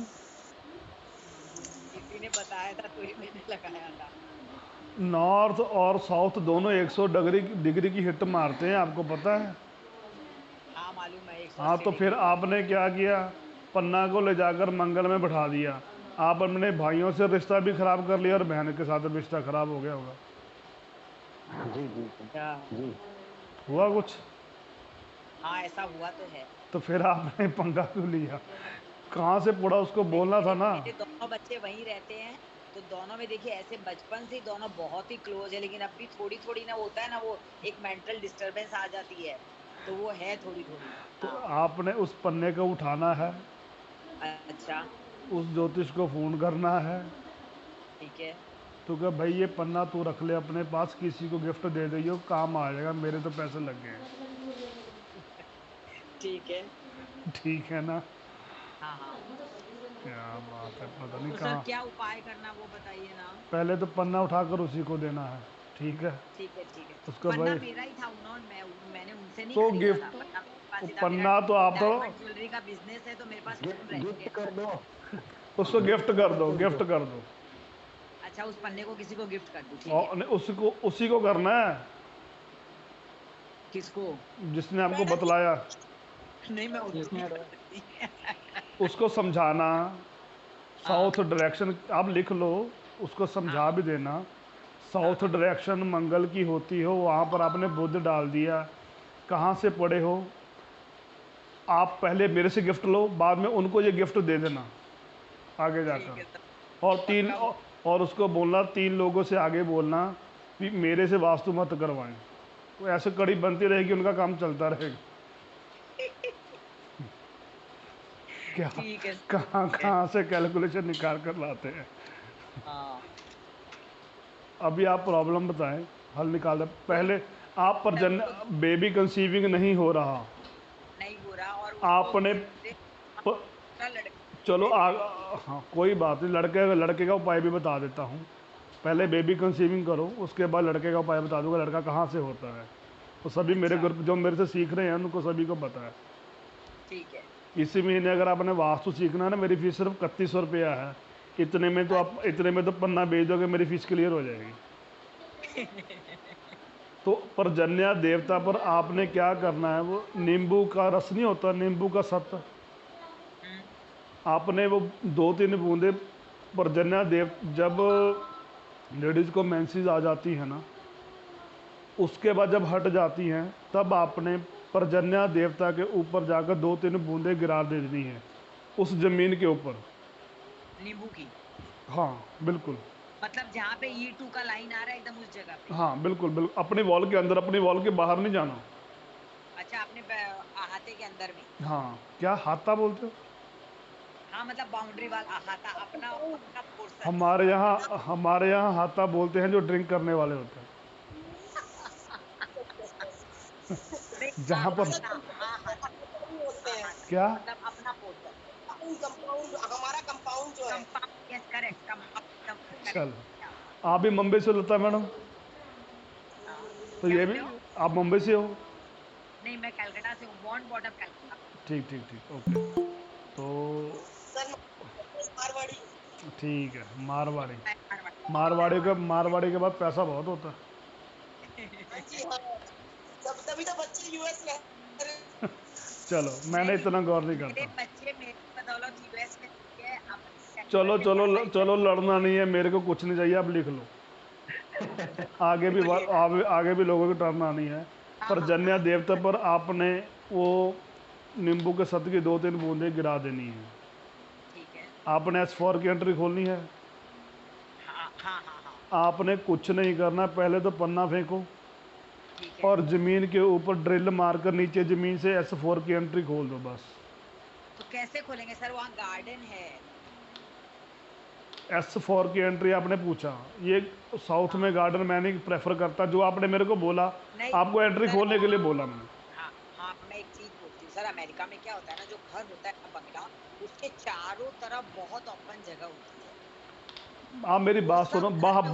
किसी ने बताया था तो ही मैंने लगाया था। नॉर्थ और साउथ दोनों 100 डिग्री की हिट मारते हैं, आपको पता है? हाँ मालूम है, हाँ, 180 तो फिर डिग्री। आपने क्या किया? पन्ना को ले जाकर मंगल में बैठा दिया। आप अपने भाइयों से रिश्ता भी खराब कर लिया और बहन के साथ रिश्ता खराब हो गया होगा। जी जी जी अच्छा, जी। हुआ कुछ? हाँ ऐसा हुआ तो है। तो फिर आपने पंगा क्यों लिया? कहाँ से पड़ा? उसको नहीं बोलना था ना। मेरे दोनों बच्चे वहीं रहते हैं, तो दोनों में देखिए ऐसे बचपन से ही दोनों बहुत ही क्लोज है, लेकिन अभी थोड़ी थोड़ी ना होता है ना, वो एक मेंटल डिस्टरबेंस आ जाती है, तो वो है थोड़ी थोड़ी। तो हाँ। आपने उस पन्ने को उठाना है, अच्छा उस ज्योतिष को फ़ोन करना है, ठीक है। तो क्या भाई ये पन्ना तू रख ले अपने पास, किसी को गिफ्ट दे दियो, काम आ जाएगा, मेरे तो पैसे लग गए हैं। ठीक है। ठीक है ना? हाँ हाँ। क्या बात है, पता नहीं तो सर कहाँ। क्या उपाय करना वो बताइए ना। पहले तो पन्ना उठाकर उसी को देना है, ठीक है? ठीक है ठीक है। उसको पन्ना भाई मेरा ही था, मैंने उनसे नहीं तो खरीदा था, गिफ्ट, पन्ना मेरे पास ही था। मेरा पन्ना तो आप तो डायमंड ज्वेलरी का बिजनेस है, तो मेरे पास खूब रहते गिफ्ट हैं। कर दो, उसको गिफ्ट कर दो, गिफ्ट कर दो। अच्छा उस पन्ने को किसी को गिफ्ट कर दूं, ठीक है। और नहीं, उसी को करना है किसको? जिसने आपको बतलाया। नहीं मैं उसको जिसने नहीं कर सकती। उसको समझाना, हाँ साउथ डायरेक्शन आप लिख लो, उसको हाँ समझा भी देना। साउथ हाँ डायरेक्शन मंगल की होती हो, वहाँ पर आपने बुध डाल दिया, कहाँ से पढ़े हो आप? पहले मेरे से गिफ्ट लो, बाद में उनको ये गिफ्ट दे देना आगे ठीक है जाकर। सर, और पक्का। और उसको बोलना 3 लोगों से आगे बोलना कि मेरे से वास्तु मत करवाएं। वो ऐसे कड़ी बनती रहेगी, उनका काम चलता रहेगा। क्या ठीक है कहाँ ठीक है। कहाँ से कैलकुलेशन निकाल कर लाते हैं। हाँ अभी आप प्रॉब्लम बताएं, हल निकाल दें वही पहले। आप पर सर, उसको बेबी कंसीविंग नहीं हो रहा, नहीं हो रहा, और उसको आपने प, दूसरा लड़का चलो देख रही है। हाँ कोई बात नहीं, लड़के का उपाय भी बता देता हूँ। पहले हाँ बेबी कंसीविंग करो, उसके बाद लड़के का उपाय बता दूंगा लड़का कहाँ से होता है। तो सभी मेरे अच्छा ग्रुप जो मेरे से सीख रहे हैं उनको सभी को पता है। ठीक है। इसी महीने अगर आपने वास्तु सीखना है ना, मेरी फीस सिर्फ 3100 रुपया है। इतने में तो पन्ना बेच दोगे, मेरी फीस क्लियर हो जाएगी। तो पर्जन्या देवता पर आपने क्या करना है, वो नींबू का रस नहीं होता, नींबू का सत्व, हम्म, आपने वो 2-3 बूंदे पर्जन्या देव, जब लेडीज़ को मेंसेस आ जाती है ना, उसके बाद जब हट जाती हैं, तब आपने पर्जन्या देवता के ऊपर जाकर 2-3 बूंदे गिरा देनी है उस ज़मीन के ऊपर। नींबू की, हाँ बिल्कुल। मतलब जहाँ पे E2 का लाइन आ रहा है एकदम उस जगह पे। हाँ बिल्कुल बिल्कुल, अपनी वॉल के अंदर, अपनी वॉल के बाहर नहीं जाना। अच्छा अपने अहाते के अंदर में। हाँ, क्या हाथा बोलते हो? हाँ मतलब बाउंड्री वाला अहाता, अपना अपना पोर्शन। हमारे यहाँ हाथा बोलते हैं जो ड्रिंक करने वाले होते हैं। नहीं जहाँ पर अहाता, अहाता, होते हैं अहाता क्या? मतलब अपना पोर्शन। कंपाउंड, हमारा कंपाउंड जो है। कंपाउंड, यस करेक्ट, कंपाउंड चल, करेक्ट। आप भी मुंबई से लता मैडम? तो क्या ये बोल भी रहे हो? आप मुंबई से हो? नहीं मैं कलकत्ता से हूँ, बॉर्न बॉटम कलकत्ता। ठीक ठीक ठीक, ओके। तो सर मारवाड़ी। ठीक है, मारवाड़ी। मारवाड़ी। मारवाड़ी के बाद पैसा बहुत होता है। हाँ जी हाँ, तभी तो बच्चे यूएस में। चलो मैंने नहीं, इतना गौर नहीं मेरे करता। बच्चे मेरी बदौलत यूएस में है, अब चलो कैलिफोर्निया में चलो पढ़ाई चलो, कर। लड़ना नहीं है, मेरे को कुछ नहीं चाहिए, आप लिख लो। आगे भी बोलिए। आगे भी लोगों की टर्न आनी है। हाँ, पर्जन्य हाँ, देवता पर आपने वो नींबू के सत्व की 2-3 बूंदें गिरा देनी है। ठीक है। आपने S4 की एंट्री खोलनी है। हाँ, हाँ, हाँ, हाँ, आपने कुछ नहीं करना, पहले तो पन्ना फेंको ठीक है। और ज़मीन के ऊपर ड्रिल मारकर नीचे ज़मीन से S4 की एंट्री खोल दो बस। तो कैसे खोलेंगे सर, वहाँ गार्डन है। S4 की एंट्री आपने पूछा, ये साउथ में गार्डन मैं नहीं प्रेफर करता, जो आपने मेरे को बोला, नहीं आपको एंट्री सर, खोलने के लिए बोला मैंने। हाँ, हाँ, मैं एक चीज बोलती हूँ सर, अमेरिका में क्या होता है ना, जो घर होता है ना बंगला, उसके चारों तरफ बहुत ओपन जगह होती है। आप मेरी वो बात सब सुनो, घर में होता है वहाँ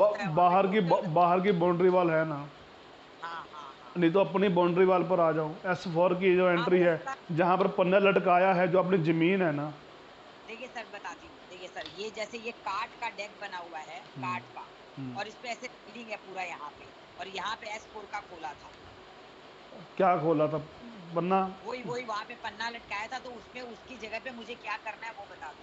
पे टोटल। बाहर की बाउंड्री वाल है ना, हाँ, हाँ, हाँ, नहीं तो अपनी बाउंड्री वाल पर आ जाओ। S4 की जो हाँ, एंट्री वो है, सब। जहाँ पर पन्ना लटकाया है, जो अपनी ज़मीन है ना। देखिए सर, बताती हूँ। देखिए सर, ये जैसे ये काठ का डेक बना हुआ है, काठ का, और इस पे ऐसे बिल्डिंग है पूरा यहाँ पे, और यहाँ पे S4 का खोला था। क्या खोला था? पन्ना? वही वही वहाँ पे पन्ना लटकाया था, तो उसमें उसकी जगह पे मुझे क्या करना है वो बता दो।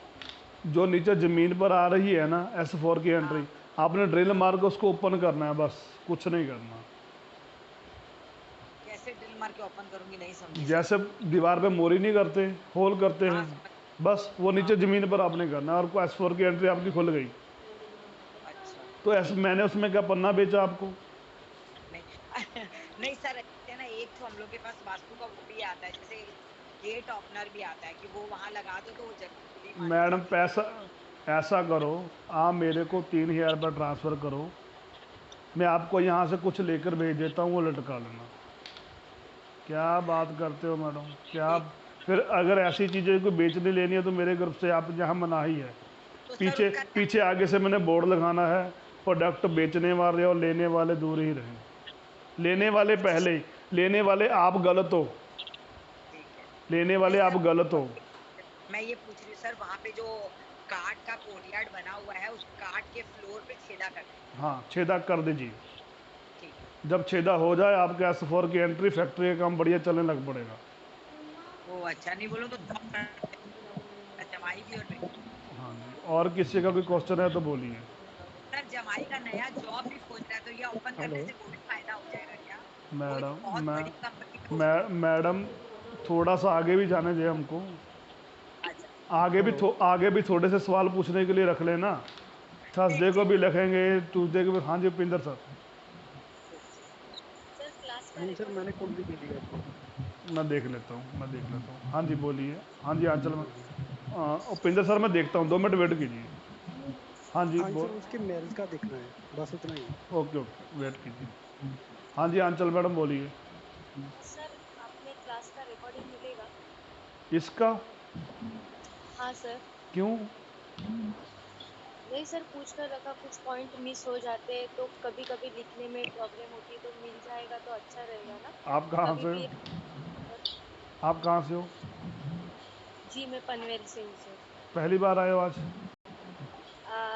जो नीचे ज़मीन पर आ रही है ना S4 की एंट्री, हाँ, आपने ड्रिल हाँ। मार के उसको ओपन करना है बस, कुछ नहीं करना। कैसे ड्रिल मार के ओपन करूंगी, नहीं समझी सर। जैसे दीवार पे मोरी नहीं करते, होल करते हाँ, हैं, समझ। बस वो हाँ, नीचे ज़मीन पर आपने करना है, और S4 की एंट्री आपकी खुल गई। अच्छा, तो ऐसे ठीक है। मैंने उसमें क्या पन्ना बेचा आपको? नहीं नहीं सर, ऐसे ना, एक तो हम लोग के पास वास्तु का वो भी आता है, जैसे गेट ओपनर भी आता है, कि वो वहां लगा दो तो वो जगह खुली मानी मैडम जाती है। पैसा ऐसा करो, आप मेरे को 3000 रुपये ट्रांसफ़र करो, मैं आपको यहाँ से कुछ लेकर भेज देता हूँ, वो लटका लेना। क्या बात करते हो मैडम, क्या? ठीक। फिर अगर ऐसी चीज़ें कोई बेचनी लेनी है तो मेरे ग्रुप से आप यहाँ मनाही है। तो सर पीछे उसका पीछे आगे से मैंने बोर्ड लगाना है, प्रोडक्ट बेचने वाले और लेने वाले दूर ही रहें। लेने वाले पहले, लेने वाले आप गलत हो, ठीक है। लेने नहीं वाले आप सर, गलत हो। मैं ये पूछ रही हूँ सर, वहां पे जो काठ का कोर्टयार्ड बना हुआ है, उस काठ के फ्लोर पे छेदा कर दें। हाँ, छेदा कर दीजिए। ठीक है। जब छेदा हो जाए, आपके S4 की एंट्री, फैक्ट्री का काम बढ़िया चलने लग पड़ेगा। वो अच्छा, नहीं बोलो तो जमाई भी और बेटी। हाँ जी, और किसी का कोई क्वेश्चन है तो बोलिए। सर जमाई का नया जॉब भी खोज रहा है, तो ये ओपन करने से वो भी फायदा हो जाएगा क्या? वो मैडम बहुत बड़ी कंपनी में वो। मैडम, थोड़ा सा आगे भी जाने दें हमको। अच्छा, आगे भी थोड़े से सवाल पूछने के लिए रख लेना। थर्सडे ठीक को ठीक। भी रखेंगे, ट्यूसडे को भी। हाँ जी उपिंदर सर। सर क्लास का नहीं सर, मैंने रिकॉर्डिंग। खुद भी नहीं लिया था। मैं देख लेता हूँ, मैं देख लेता हूँ। हाँ जी बोलिए। हाँ जी आंचल में, उपिंदर सर मैं देखता हूँ, 2 मिनट वेट कीजिए। हाँ जी हाँ बोल। सर, उसके मेल का देखना है, बस उतना ही। ओके ओके, वेट कीजिए। हाँ जी आंचल मैडम बोलिए। सर आपने क्लास का रिकॉर्डिंग मिलेगा? इसका? हाँ सर। क्यों? नहीं सर, पूछ कर रखा, कुछ पॉइंट मिस हो जाते हैं तो कभी कभी लिखने में प्रॉब्लम होती है, तो मिल जाएगा तो अच्छा रहेगा ना। आप कहाँ कभी से भी। हो? आप कहाँ से हो? जी मैं पनवेल से हूँ सर। पहली बार आए हो आज?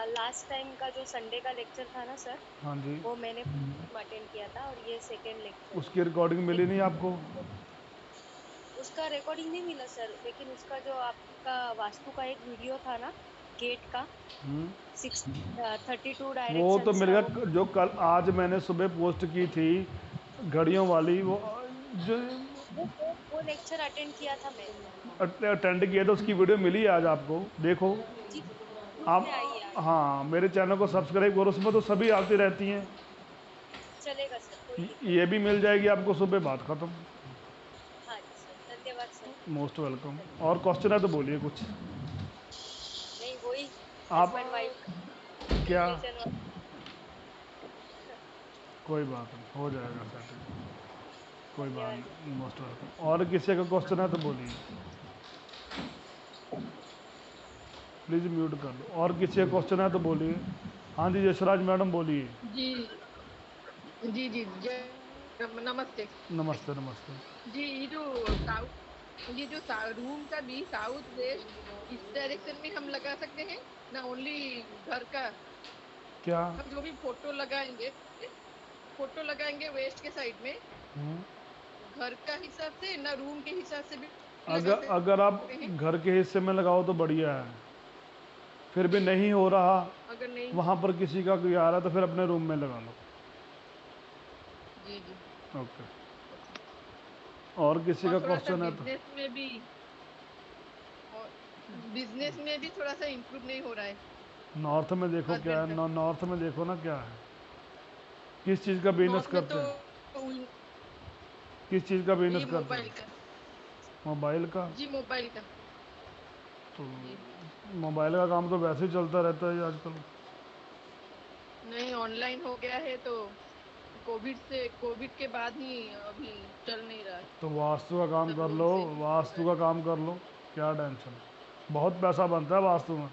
लास्ट टाइम का जो संडे का लेक्चर था ना सर, हाँ जी। वो मैंने अटेंड किया था, और ये सेकेंड लेक्चर है। उसकी रिकॉर्डिंग मिली नहीं आपको? उसका रिकॉर्डिंग नहीं मिला सर, लेकिन उसका जो आपका वास्तु का एक वीडियो था ना, गेट का, 32 वो तो डायरेक्शंस मेरे का वो। का जो कल आज मैंने सुबह पोस्ट की थी, घड़ियों वाली, वो जो वो लेक्चर अटेंड किया था मैंने। अटेंड किया था, उसकी वीडियो मिली है आज आपको, देखो। जी ग्रुप आप, में आई है आज। हाँ मेरे चैनल को सब्सक्राइब करो, उसमें तो सभी आती रहती हैं। चलेगा सर, कोई दिक्कत ये नहीं। भी मिल जाएगी आपको सुबह, बात ख़त्म। हाँ जी सर, धन्यवाद सर। Most welcome. और क्वेश्चन है तो बोलिए कुछ। नहीं वही, आप हस्बैंड वाइफ क्या? रिलेशन वाला। कोई बात नहीं, हो जाएगा सेटिंग, कोई बात धन्यवाद। नहीं, मोस्ट वेलकम। और किसी का क्वेश्चन है तो बोलिए, प्लीज़ म्यूट कर दो। और किसी का क्वेश्चन है तो बोलिए। हाँ जी यशराज मैडम बोलिए। जी जी जी नमस्ते। नमस्ते नमस्ते। जी ये जो रूम का भी साउथ वेस्ट इस डायरेक्शन में हम लगा सकते हैं ना? ओनली घर का क्या? हम जो भी फोटो लगाएंगे वेस्ट के साइड में, हम्म, घर का हिसाब से ना रूम के हिसाब से भी लगा अगर अगर आप सकते हैं। घर के हिस्से में लगाओ तो बढ़िया है, फिर भी नहीं हो रहा अगर नहीं, वहाँ पर किसी का कोई आ रहा है तो फिर अपने रूम में लगा लो। जी जी। ओके, और किसी और का थोड़ा सा क्वेश्चन है तो? बिजनेस में भी थोड़ा सा इम्प्रूव नहीं हो रहा है। नॉर्थ में देखो क्या हस्बैंड है, का नॉर्थ में देखो ना क्या है, किस चीज़ का बिजनेस नॉर्थ में करते तो हैं, किस चीज़ का ये बिजनेस करते मोबाइल हैं? का, मोबाइल का? जी मोबाइल का, तो जी। मोबाइल का काम तो वैसे ही चलता रहता है आजकल। नहीं, ऑनलाइन हो गया है तो कोविड के बाद ही अभी चल नहीं रहा है। तो वास्तु का काम सब कर रूम लो, से ही हो रहा वास्तु है। का काम कर लो, क्या टेंशन, बहुत पैसा बनता है वास्तु में,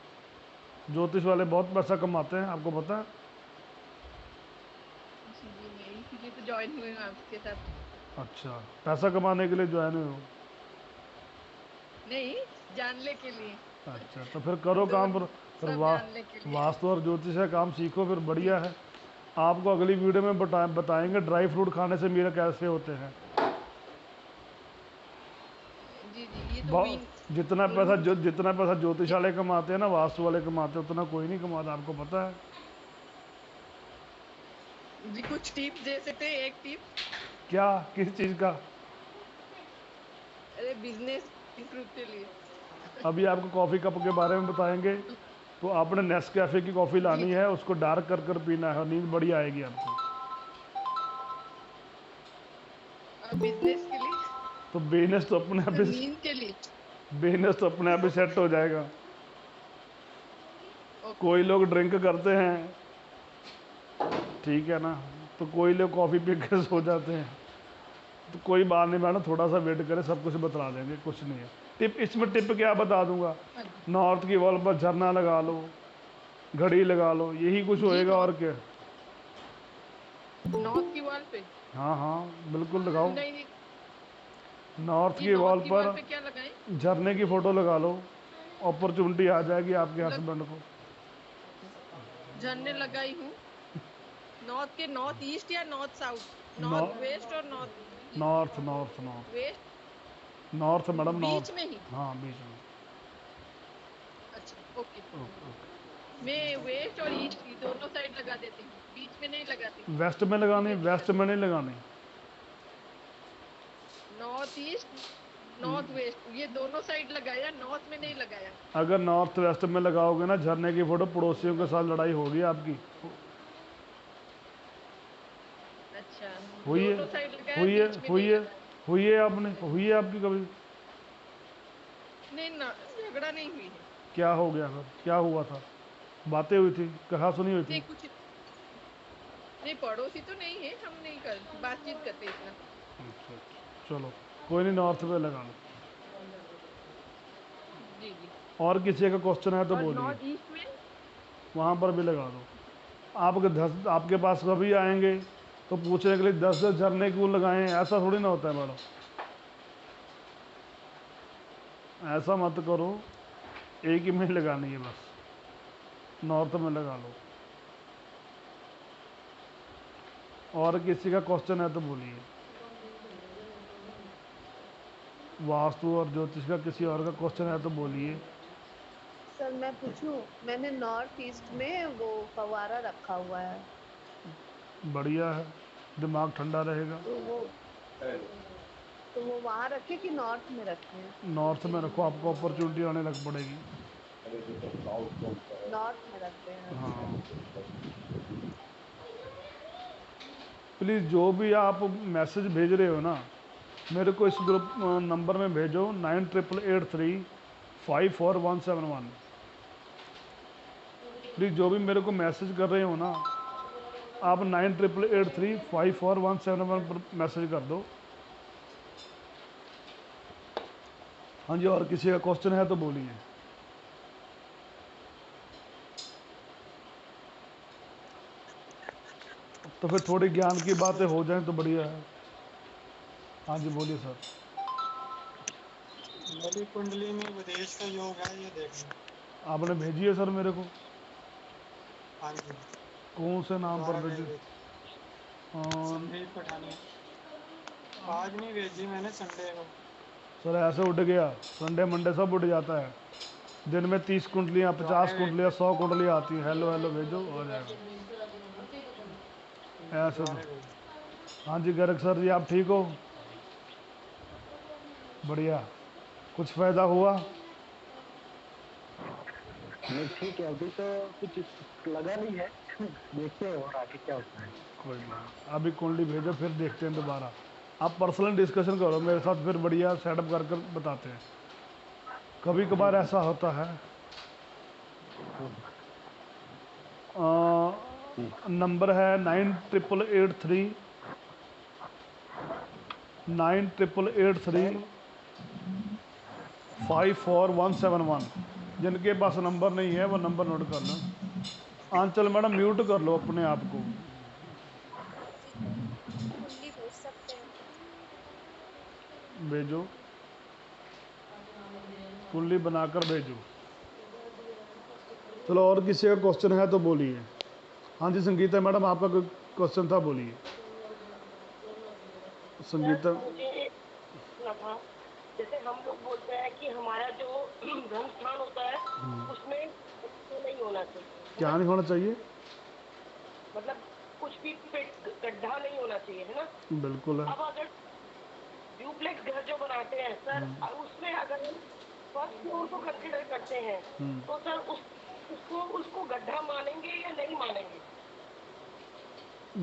ज्योतिष वाले बहुत पैसा कमाते हैं, आपको पता है? जी जी, मैं इसीलिए तो ज्वाइन हुई हूँ आपके साथ। अच्छा, पैसा कमाने के लिए ज्वाइन हुए हो? नहीं, जानने के लिए, अच्छा, तो फिर करो काम, फिर सब जानने के लिए। वास्तु और ज्योतिष का काम सीखो, फिर बढ़िया है। आपको अगली वीडियो में बताएंगे ड्राई फ्रूट खाने से मीरा कैसे होते हैं। जी जी, ये तो बहुत, जितना पैसा ज्योतिष ये वाले कमाते हैं ना, वास्तु वाले कमाते हैं, उतना कोई नहीं कमाता, आपको पता है? जी, कुछ टिप्स दे सकते हैं? एक टिप, क्या, किस चीज़ का? अरे बिजनेस इम्प्रूव के लिए। अभी आपको कॉफ़ी कप के बारे में बताएंगे। तो आपने नेस्कैफ़े की कॉफ़ी जी लानी जी, है, उसको डार्क कर कर पीना है, नींद बढ़िया आएगी आपको। बिजनेस के लिए, तो बिजनेस तो अपने आप ही नींद के लिए। सेट हो जाएगा। ओके, कोई लोग ड्रिंक करते हैं, ठीक है ना, तो कोई लोग कॉफ़ी पी के सो जाते हैं, तो कोई बात नहीं मैडम, थोड़ा सा वेट करें, सब कुछ बता देंगे, कुछ नहीं है। टिप, इसमें टिप क्या बता दूंगा, नॉर्थ की वॉल पर झरना लगा लो, घड़ी लगा लो, यही कुछ जी होएगा और क्या। नॉर्थ की वॉल पे? हाँ हाँ, बिल्कुल लगाओ। नहीं नहीं, नॉर्थ ये की वॉल नॉर्थ की वॉल पर पे क्या लगाएं? झरने की फ़ोटो लगा लो, अपॉर्चुनिटी आ जाएगी आपके लग हस्बैंड को। झरने लगाई हूँ। नॉर्थ के नॉर्थ ईस्ट या नॉर्थ साउथ, नॉ नॉर्थ वेस्ट और north north north north west, north madam, बीच नॉर्थ। में ही? हाँ, बीच में। अच्छा, ओके। Okay okay. मैं वेस्ट और ईस्ट की दोनों साइड लगा देती हूँ, बीच में नहीं लगाती। वेस्ट में लगानी, इसीलिए वेस्ट दिक्कत है। में नहीं लगानी। नॉर्थ ईस्ट, नॉर्थ वेस्ट, ये दोनों साइड लगाया, नॉर्थ में नहीं लगाया। अगर नॉर्थ वेस्ट में लगाओगे ना झरने की फ़ोटो, पड़ोसियों के साथ लड़ाई होगी आपकी। अच्छा, हुई है, दोनों साइड लगाया, हुई है, बीच में हुई नहीं है, लगाया। हुई है आपने, हुई है आपकी कभी? नहीं ना, झगड़ा नहीं हुई है। क्या हो गया फिर, क्या हुआ था? बातें हुई थी, कहा सुनी हुई थी? नहीं कुछ नहीं, पड़ोसी तो नहीं है, हम नहीं कर बातचीत करते इतना। अच्छा अच्छा, चलो कोई नहीं, नॉर्थ पे लगा लो। जी जी। और किसी का क्वेश्चन है तो और बोलिए, नॉर्थ ईस्ट में? वहाँ पर भी लगा दो। आपके पास कभी आएंगे तो पूछने के लिए 10-10 झरने क्यों लगाए हैं, ऐसा थोड़ी ना होता है मैडम, ऐसा मत करो, एक ही में लगानी है बस, नॉर्थ में लगा लो। और किसी का क्वेश्चन है तो बोलिए, वास्तु और ज्योतिष का किसी और का क्वेश्चन है तो बोलिए। सर मैं पूछूं, मैंने नॉर्थ ईस्ट में वो फव्वारा रखा हुआ है, बढ़िया है, दिमाग ठंडा रहेगा। तो वो वहां रखे कि नॉर्थ में रखे? नॉर्थ में रखो, आपको अपॉर्चुनिटी आने लग पड़ेगी। नॉर्थ में रखते हैं, अच्छा। हाँ, प्लीज़ जो भी आप मैसेज भेज रहे हो ना, मेरे को इस ग्रुप नंबर में भेजो, 9883541171। प्लीज़ जो भी मेरे को मैसेज कर रहे हो ना, आप 9883541171 पर मैसेज कर दो। हाँ जी, और किसी का क्वेश्चन है तो बोलिए। तो फिर थोड़ी ज्ञान की बातें हो जाएं तो बढ़िया है। हाँ जी, बोलिए सर। मेरी कुंडली में विदेश का योग है, ये देखना। आपने भेजी है सर मेरे को? हाँ जी, कौन से नाम पर दोबारा भेजी? भेज देता। संदीप पठानिया। आज नहीं भेजी मैंने, संडे को। सर ऐसे उठ गया, संडे मंडे सब उठ जाता है। दिन में 30 कुंडलियाँ, 50 कुंडलियाँ, 100 कुंडलियाँ आती हैं। हेलो हेलो भेजो, आ जाएगा ऐसे दोबारा तो। भेजी। हाँ जी गर्ग सर जी, आप ठीक हो? बढ़िया। कुछ फ़ायदा हुआ? नहीं ठीक है, अभी तो कुछ लगा नहीं है। देखते हैं और आगे क्या होता है। कोई बात, अभी कुंडली भेजो, फिर देखते हैं दोबारा। आप पर्सनल डिस्कशन करो मेरे साथ, फिर बढ़िया सेटअप कर कर बताते हैं। कभी कभार ऐसा होता है। नंबर है 9883 54171। जिनके पास नंबर नहीं है वो नंबर नोट कर लो। आंचल मैडम म्यूट कर लो अपने आप को। कुंडली भेज सकते हैं। भेजो, कुंडली बनाकर भेजो। चलो, और किसी का क्वेश्चन है तो बोलिए। हाँ जी संगीता मैडम, आपका कोई क्वेश्चन था, बोलिए। संगीता। मुझे पूछना था, जैसे हम लोग बोलते हैं कि हमारा जो धर्म स्थान होता है उसमें तो नहीं होना चाहिए, क्या नहीं होना चाहिए? मतलब कुछ भी गड्ढा नहीं होना चाहिए, है ना? बिल्कुल है। अब अगर ड्यूप्लेक्स घर जो बनाते हैं सर, उसमें अगर हम फर्स्ट फ्लोर को कंसिडर करते हैं तो सर उसको गड्ढा मानेंगे या नहीं मानेंगे?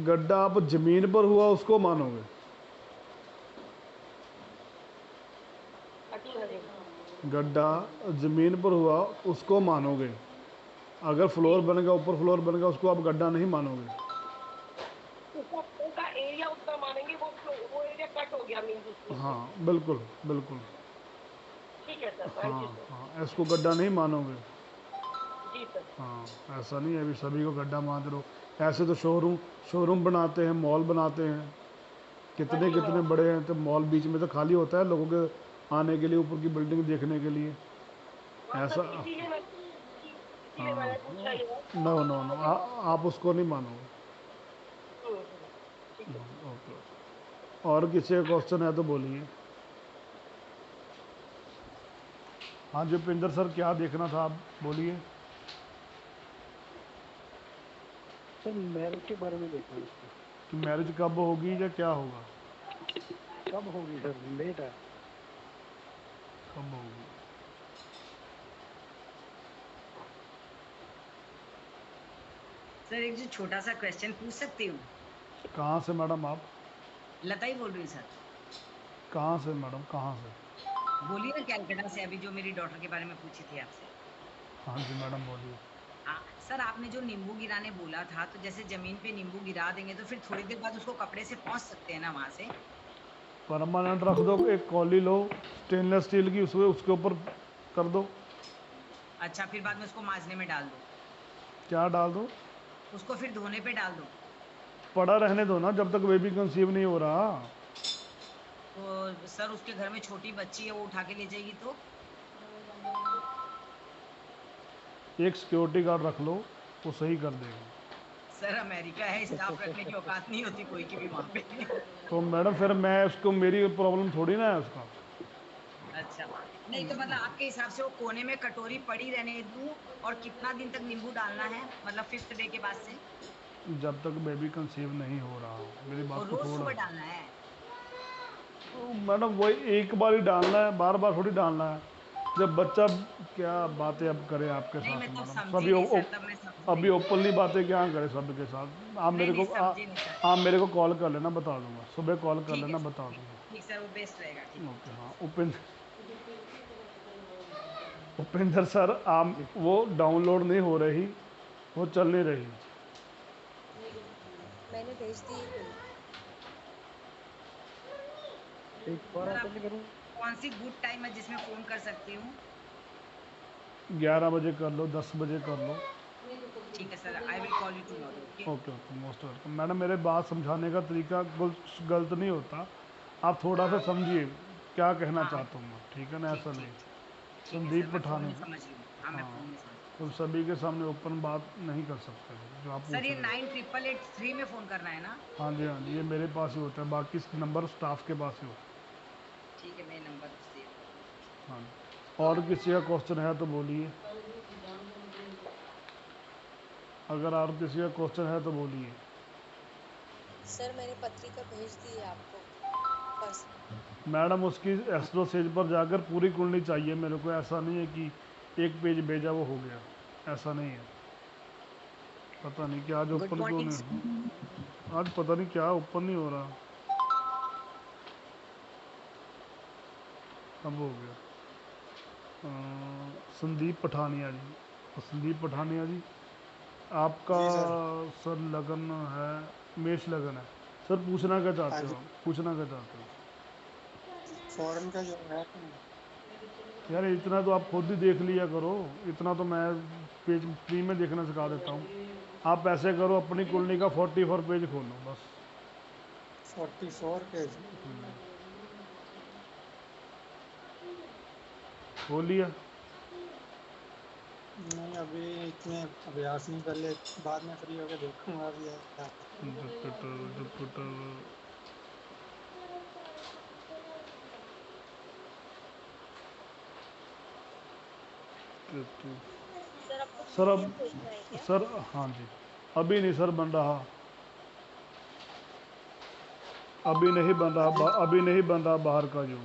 गड्ढा आप जमीन पर हुआ उसको मानोगे? अच्छा जी। गड्ढा जमीन पर हुआ उसको मानोगे। अगर फ्लोर बनेगा, ऊपर फ्लोर बनेगा, उसको आप गड्ढा नहीं मानोगे। उसका एरिया उतना मानेंगे, वो एरिया कट हो गया मीन्स उसमें। हाँ बिल्कुल बिल्कुल। ठीक है सर, थैंक हाँ यू सर। हाँ, इसको गड्ढा नहीं मानोगे। जी सर। हाँ, ऐसा नहीं है अभी सभी को गड्ढा मान लो। ऐसे तो शोरूम बनाते हैं, मॉल बनाते हैं, कितने कितने बड़े हैं, तो मॉल बीच में तो खाली होता है लोगों के आने के लिए, ऊपर की बिल्डिंग देखने के लिए। ऐसा हाँ, नो नो नो, आप उसको नहीं मानोगे। ओके। और किसी का क्वेश्चन है तो बोलिए। हाँ जुपिंदर सर, क्या देखना था, आप बोलिए। सर मैरिज के बारे में देखना है। कि मैरिज कब होगी या क्या होगा? कब होगी सर, लेट है। कब होगी? सर एक जो छोटा सा क्वेश्चन पूछ सकती हूँ? कहाँ से मैडम आप? लता ही बोल रही हूँ सर। कहाँ से मैडम, कहाँ से? बोलिए ना, कैलकाटा से, अभी जो मेरी डॉटर के बारे में पूछी थी आपसे। हाँ जी मैडम बोलिए। हाँ सर, आपने जो नींबू गिराने बोला था, तो जैसे जमीन पे नींबू गिरा देंगे तो फिर थोड़ी देर बाद उसको कपड़े से पोंछ सकते हैं ना वहाँ से? परमानेंट रख दो, एक कॉली लो स्टेनलेस स्टील की, उसके ऊपर कर दो। अच्छा, फिर बाद में उसको मांजने में डाल दो? क्या डाल दो? उसको फिर धोने पे डाल दो? पड़ा रहने दो ना जब तक बेबी कंसीव नहीं हो रहा। तो सर उसके घर में छोटी बच्ची है, वो उठा के ले जाएगी तो? एक सिक्योरिटी गार्ड रख लो, वो सही कर देगा। सर अमेरिका है, स्टाफ रखने की औकात नहीं होती कोई की भी वहाँ पे। तो मैडम फिर मैं उसको, मेरी प्रॉब्लम थोड़ी ना है उसका। अच्छा, नहीं तो मतलब आपके हिसाब से वो कोने में कटोरी पड़ी रहने दूं, और कितना दिन तक नींबू डालना है, मतलब 5th डे के बाद से? जब तक बेबी कंसीव नहीं हो रहा। मेरी बात और को रोज थोड़ा, सुबह डालना है? मैडम वही एक बार ही डालना है, बार बार थोड़ी डालना है। जब बच्चा, क्या बातें अब करें आपके नहीं साथ मैं तब मैडम, समझी सभी नहीं सर, तब मैं समझी अभी नहीं। ओपनली बातें क्या करें सबके साथ। आप नहीं मेरे नहीं, को समझी नहीं सर। आप मेरे को कॉल कर लेना, बता दूंगा, सुबह कॉल कर ठीक है लेना, सर, बता ठीक दूंगा। ठीक सर, वो बेस्ट रहेगा। ठीक ओके। ठीक हाँ है उपेंद्र सर, आप वो डाउनलोड नहीं हो रही, वो चल नहीं रही। मैंने भेज दी कुंडली। एक बार सर। ओपन करूँ? कौन सी गुड टाइम है जिसमें फोन कर सकती हूँ? 11 बजे कर लो, 10 बजे कर लो। ठीक है sir, I will call you tomorrow. Okay okay okay, most welcome madam. मेरे बात समझाने का तरीका गलत नहीं होता, आप थोड़ा सा समझिए क्या कहना हाँ हाँ, चाहता हूँ मैं, ठीक है ना? ठीक ऐसा नहीं। ठीक ठीक ठीक है सर, संदीप मैं फोन पठान। में समझ रही हूँ। हाँ मैं हाँ, फोन में समझ रही हूँ। तो सभी के सामने ओपन बात नहीं कर सकते जो आप पूछ सर ये रहे हो। 9888 में फोन करना है ना? हाँ जी हाँ जी, ये मेरे पास ही होता है, बाकी नंबर स्टाफ के पास ही होता है। ठीक है, मैं नंबर सेव कर लूँगा। हाँ, और किसी का क्वेश्चन है तो बोलिए। अगर और किसी का क्वेश्चन है तो बोलिए। सर मैंने पत्रिका भेज दी है आपको पर्स। मैडम उसकी एस्ट्रो सेज पर जाकर पूरी कुंडली चाहिए मेरे को, ऐसा नहीं है कि एक पेज भेजा वो हो गया, ऐसा नहीं है। पता नहीं क्या आज गुड ओपन क्यों मॉर्निंग। नहीं, आज पता नहीं क्या ओपन नहीं हो रहा। अब हो गया। संदीप पठानिया जी, तो संदीप पठानिया जी आपका जी सर। सर लगन है, मेष लगन है सर, पूछना क्या हाँ चाहते जी, हो, पूछना क्या चाहते हो? फॉरेन का जो है यार इतना तो आप खुद ही देख लिया करो, इतना तो मैं पेज फ्री में देखना सिखा देता हूँ। आप ऐसे करो, अपनी कुंडली का 44 पेज खोलो बस। 44 पेज। खोल लिया? नहीं अभी इतने अभ्यास नहीं, पहले बाद में फ्री होकर देखूंगा अभी यार। सर आपको सर अब, पीडीएफ भेजना है क्या? सर हाँ जी, अभी नहीं सर बन रहा, अभी नहीं बन हाँ जी, रहा, अभी नहीं बन रहा बाहर का जो।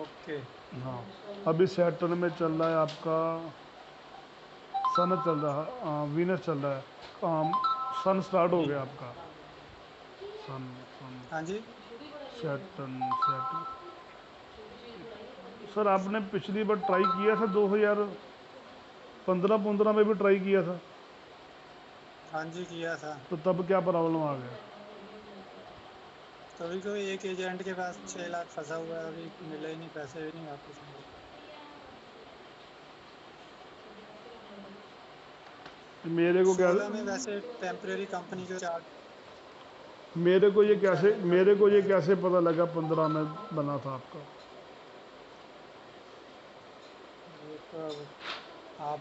ओके। हाँ, अभी सैटर्न में चल रहा है आपका, सन चल रहा है, वीनस चल रहा है, सन स्टार्ट हो गया आपका, सन सन हाँ जी, सैटर्न सैटर्न। सर आपने पिछली बार ट्राई किया था 2015 में भी ट्राई किया था, हाँ जी किया था। तो तब क्या प्रॉब्लम आ गया? कभी कभी एक एजेंट के पास 6 लाख फंसा हुआ है, अभी मिले ही नहीं, पैसे भी नहीं वापस मिले। मेरे को क्या, 16 में वैसे टेम्परेरी कंपनी जो चार्ज, मेरे को ये कैसे पता लगा 15 में बना था आपका? ये तो अब आप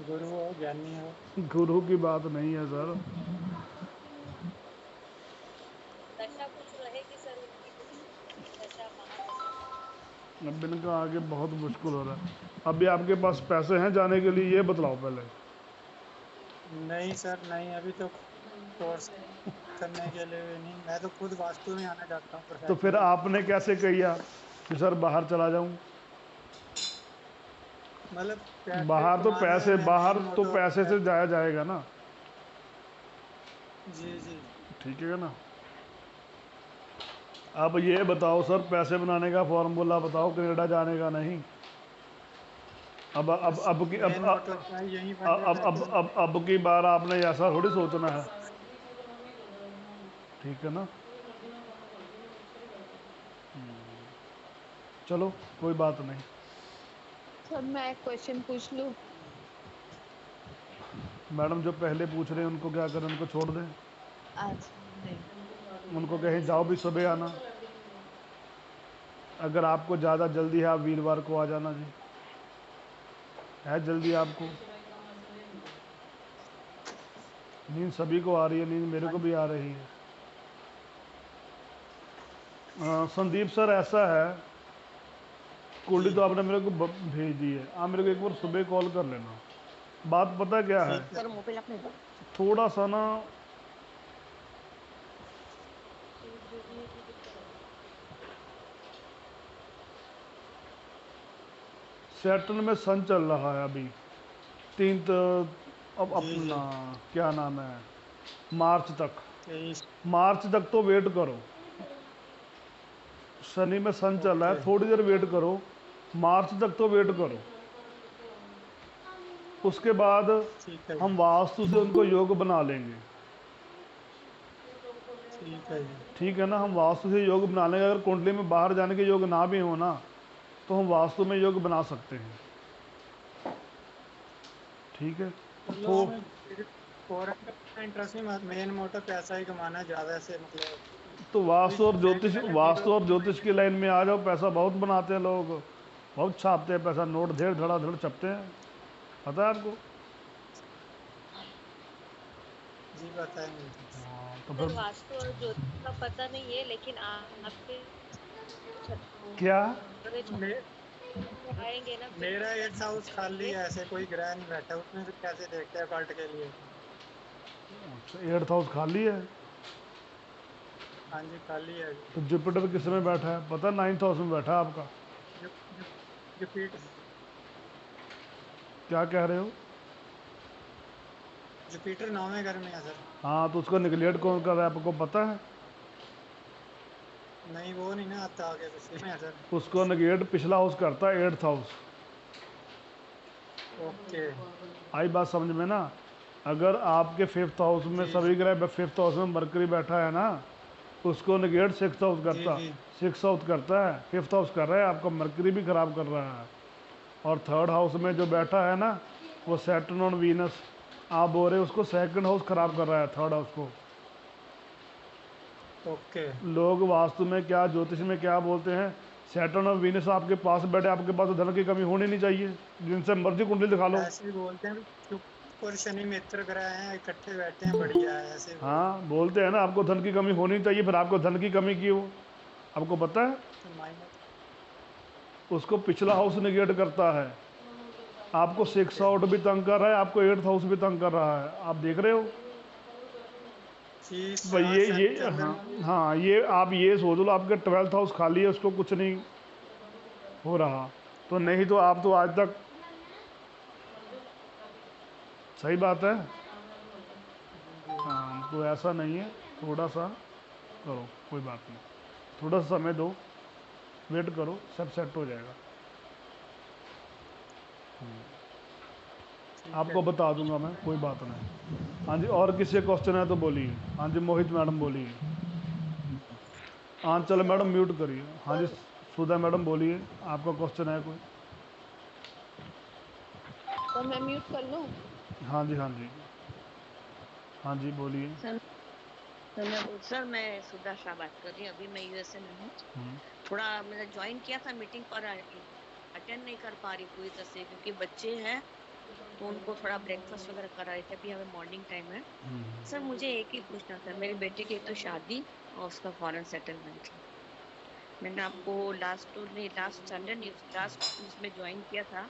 गुरु हो, ज्ञानी हो। गुरु की बात नहीं है सर। दशा कुछ रहेगी सर उनकी, कुछ दशा महादशा। अब इनका आगे बहुत मुश्किल हो रहा है। अभी आपके पास पैसे हैं जाने के लिए, ये बतलाओ पहले। नहीं सर नहीं, अभी तो कोर्स करने के लिए भी नहीं, मैं तो खुद वास्तु में आना चाहता हूँ तो फिर प्रोफेशनली। आपने कैसे किया कि सर बाहर चला जाऊं? मतलब पैसे बाहर तो कमाने पैसे, में बाहर मेन तो मोटो पैसे से जाया जाएगा ना, जी जी। ठीक है ना? अब ये बताओ सर, पैसे बनाने का फॉर्मूला बताओ, कनाडा जाने का नहीं। बस मेन मोटो क्या है, यहीं बन जाए पैसे। अब की बार आपने ऐसा थोड़ी सोचना है, ठीक है ना? चलो कोई बात नहीं। सर मैं एक क्वेश्चन पूछ लूं? मैडम जो पहले पूछ रहे हैं उनको क्या करें, उनको छोड़ दें? अच्छा नहीं। उनको कहें जाओ भी सुबह आना, अगर आपको ज़्यादा जल्दी है आप वीरवार को आ जाना जी, है जल्दी आपको? नींद सभी को आ रही है, नींद मेरे को भी आ रही है। संदीप सर ऐसा है, कुंडली तो आपने मेरे को भेज दी है, आप मेरे को एक बार सुबह कॉल कर लेना। बात पता क्या है, सर मोबाइल अपने थोड़ा सा ना सैटर्न में सन चल रहा है अभी 3 अब अपना क्या नाम है, मार्च तक, 23। मार्च तक तो वेट करो। शनि में सन चल रहा है, थोड़ी देर वेट करो, मार्च तक तो वेट करो। उसके बाद ठीक है हम वास्तु से उनको योग बना लेंगे, ठीक है जी। ठीक है ना? हम वास्तु से योग बना लेंगे। अगर कुंडली में बाहर जाने के योग ना भी हो ना, तो हम वास्तु में योग बना सकते हैं, ठीक है? चलो तो हमें फॉरेन का इंटरेस्ट नहीं, मेन मोटो पैसा ही कमाना है ज़्यादा से, मतलब तो अभी वास्तु और बैंक ज्योतिष, बैलेंस वास्तु जीरो। और ज्योतिष की लाइन में आ जाओ, पैसा बहुत बनाते हैं लोग, बहुत छापते हैं पैसा, नोट धेड़ धड़ाधड़ छपते हैं। पता है आपको? जी बताएंगे। हाँ तो सर फिर वास्तु और ज्योतिष का पता नहीं है, लेकिन आपके क्या? मे, आएंगे ना फिर मेरा पता 8th हाउस खाली करेंगे। है, ऐसे कोई ग्रह नहीं बैठा उसमें, फिर कैसे देखते हैं कल्ट के लिए। अच्छा, 8th हाउस खाली है। हाँ जी खाली है अभी। तो जुपिटर किस में बैठा है पता है? 9th हाउस में बैठा है आपका। जु, जु, जुपिटर क्या कह रहे हो? जुपिटर 9वें घर में है सर। हाँ तो उसको निगलेक्ट कौन कर रहा है आपको पता है? नहीं वो नहीं ना आता आगे पिछले में है सर। उसको निगेट पिछला हाउस करता है 8th हाउस। ओके आई बात समझ में ना? अगर आपके 5th हाउस में जी सभी ग्रह 5th हाउस में मरकरी बैठा है ना, उसको निगेट 6th हाउस जी करता, जी 6th हाउस करता है, 5th हाउस कर रहा है आपका, मरकरी भी खराब कर रहा है। और 3rd हाउस में जो बैठा है ना, वो सैटर्न और वीनस, आप बोल रहे उसको 2nd हाउस खराब कर रहा है, 3rd हाउस को। ओके लोग वास्तु में क्या, ज्योतिष में क्या बोलते हैं, सैटर्न और वीनस आपके पास बैठे, आपके पास धन की कमी होनी नहीं चाहिए, जिनसे मर्जी कुंडली दिखा लो। ऐसे ही बोलते हैं शुक्र और शनि मित्र ग्रह हैं, इकट्ठे बैठे हैं, बढ़िया है, ऐसे ही बोलते हाँ बोलते हैं ना, आपको धन की कमी होनी चाहिए, फिर आपको धन की कमी क्यों? आपको पता है? हैं। माइनस उसको पिछला हाउस निगेट करता है। आपको 6 ओके आउट भी तंग कर रहा है, आपको 8th हाउस भी तंग कर रहा है, आप देख रहे हो? जी भाई ये हाँ, चंद्रमा हाँ ये आप ये सोच लो, आपके 12th हाउस खाली है, उसको कुछ नहीं हो रहा, तो नहीं तो आप तो आज तक, सही बात है। जी हाँ तो ऐसा नहीं है, थोड़ा सा करो, कोई बात नहीं, थोड़ा सा समय दो, वेट करो, सब सेट हो जाएगा। ठीक है आपको जी। बता दूंगा मैं, कोई बात नहीं। हाँ जी, और किसी क्वेश्चन है तो बोलिए। हाँ जी मोहित मैडम बोलिए। हाँ चलो मैडम म्यूट करिए। हाँ जी सुधा मैडम बोलिए, आपका क्वेश्चन है कोई? सर मैं म्यूट कर लूँ? हाँ जी, हाँ जी, हाँ जी बोलिए। सर सर मैं सुधा शाह बात कर रही हूँ। अभी मैं यूएसए में हूँ। हम्म, थोड़ा मैंने ज्वाइन किया था मीटिंग, पर अटेंड नहीं कर पा रही पूरी तरह से, क्योंकि बच्चे हैं तो उनको थोड़ा ब्रेकफास्ट वगैरह करा रहे थे। अभी हमें मॉर्निंग टाइम है। सर मुझे एक ही पूछना था, मेरे बेटे की एक तो शादी और उसका फॉरेन सेटलमेंट है। मैंने आपको लास्ट संडे न्यूज लास्ट उसमें ज्वाइन किया था,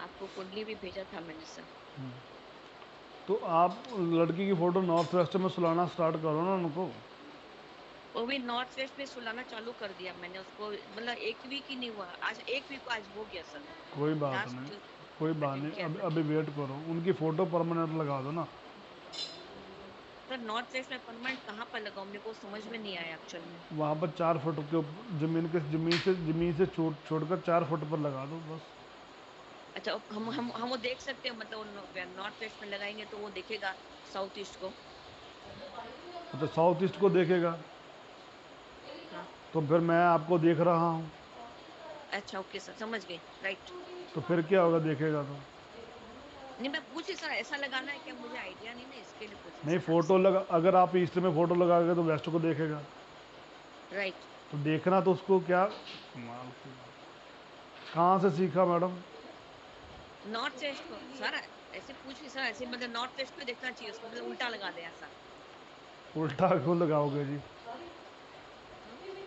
आपको कुंडली भी भेजा था मैंने सर। तो आप लड़की की फ़ोटो नॉर्थ वेस्ट में सुलाना स्टार्ट करो ना उनको। वो भी नॉर्थ वेस्ट में सुलाना चालू कर दिया मैंने उसको, मतलब एक वीक ही नहीं हुआ, आज एक वीक को आज हो गया सर। कोई बात लास्ट नहीं, जो कोई बात अटेंड नहीं, किया अभी था अभी वेट करो, उनकी फ़ोटो परमानेंट लगा दो ना। सर। नॉर्थ वेस्ट में परमानेंट कहाँ पर लगाऊं, मेरे को समझ में नहीं आया एक्चुअल में। वहाँ पर 4 फुट के जमीन से छोड़कर 4 फुट पर लगा दो बस। अच्छा, हम वो देख सकते हैं, मतलब नॉर्थ वेस्ट में लगाएंगे तो वो देखेगा साउथ ईस्ट को? तो साउथ ईस्ट को देखेगा, हाँ तो फिर मैं आपको देख रहा हूँ, अच्छा ओके सर, समझ गई, राइट। तो फिर क्या होगा देखेगा तो? नहीं मैं पूछी सर, ऐसा लगाना है क्या, मुझे आइडिया नहीं ना, इसके लिए पूछी नहीं सर फ़ोटो आपसे। लगा, अगर आप ईस्ट में फ़ोटो लगाओगे तो वेस्ट को देखेगा, राइट। तो देखना तो उसको क्या, कमाल की बात। कहाँ से सीखा मैडम? नॉर्थ वेस्ट को सर ऐसे पूछ रही सर, ऐसे मतलब नॉर्थ वेस्ट को देखना चाहिए उसको, मतलब उल्टा लगा दे ऐसा। उल्टा क्यों लगाओगे जी?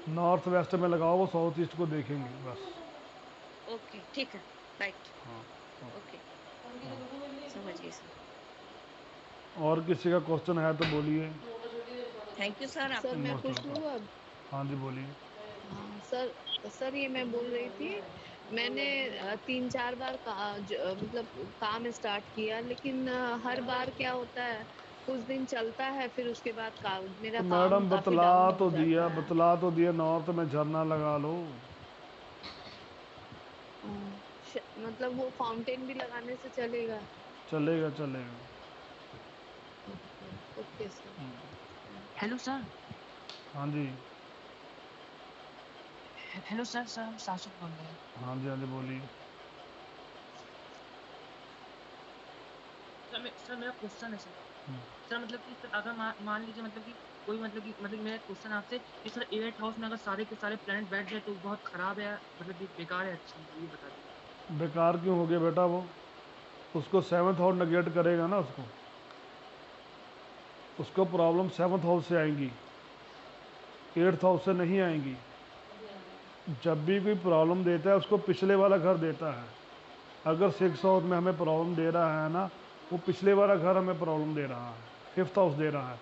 नॉर्थ वेस्ट में लगाओ, वो साउथ ईस्ट को देखेंगे बस। ओके ठीक है, राइट। हाँ, ओके हाँ। समझ गई सर। और किसी का क्वेश्चन है तो बोलिए। थैंक यू सर, सर आपका मैं बहुत मोस्ट बहुत पूछ लूँ धन्यवाद। अब? हाँ जी बोलिए। हाँ सर, सर ये मैं बोल रही थी, मैंने 3-4 बार मतलब काम स्टार्ट किया, लेकिन हर बार क्या होता है, कुछ दिन चलता है, फिर उसके बाद मेरा तो काम मैडम काफी डाउन हो जाता है। बतला तो दिया, नॉर्थ में झरना लगा लो। मतलब वो फाउंटेन भी लगाने से चलेगा? चलेगा चलेगा। Okay okay sir. Hello sir. हाँ जी, हेलो सर, सर हम शाश्वत बोल रहे हैं। हाँ जी बोलिए। सर मेरा क्वेश्चन है सर। हम्म, सर मतलब कि सर अगर मान लीजिए मतलब कि कोई मतलब कि मेरा क्वेश्चन आपसे कि सर 8th हाउस में अगर सारे के सारे प्लैनेट बैठ जाए तो बहुत खराब है, मतलब कि बेकार है, अच्छा है, ये बता दीजिए। बेकार क्यों हो गया बेटा वो? उसको 7th हाउस नेगलेक्ट करेगा ना, उसको प्रॉब्लम 7th हाउस से आएंगी, 8th हाउस से नहीं आएंगी। जब भी कोई प्रॉब्लम देता है उसको पिछले वाला घर देता है। अगर 6th हाउस में हमें प्रॉब्लम दे रहा है ना, वो पिछले वाला घर हमें प्रॉब्लम दे रहा है, 5th हाउस दे रहा है।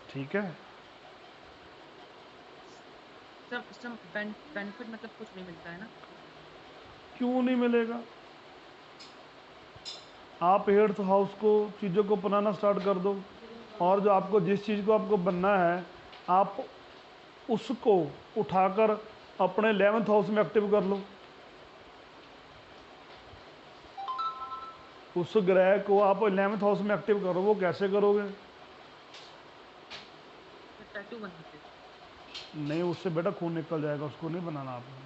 ठीक है, सब बेनिफिट मतलब कुछ नहीं मिलता है ना? क्यों नहीं मिलेगा? आप 8th हाउस को चीज़ों को बनाना स्टार्ट कर दो, और जो आपको जिस चीज़ को आपको बनना है आप उसको उठाकर अपने 11th हाउस में एक्टिव कर लो। उस ग्रह को आप 11th हाउस में एक्टिव करो। वो कैसे करोगे? टैटू बनने से। नहीं, उससे बेटा खून निकल जाएगा, उसको नहीं बनाना आपने।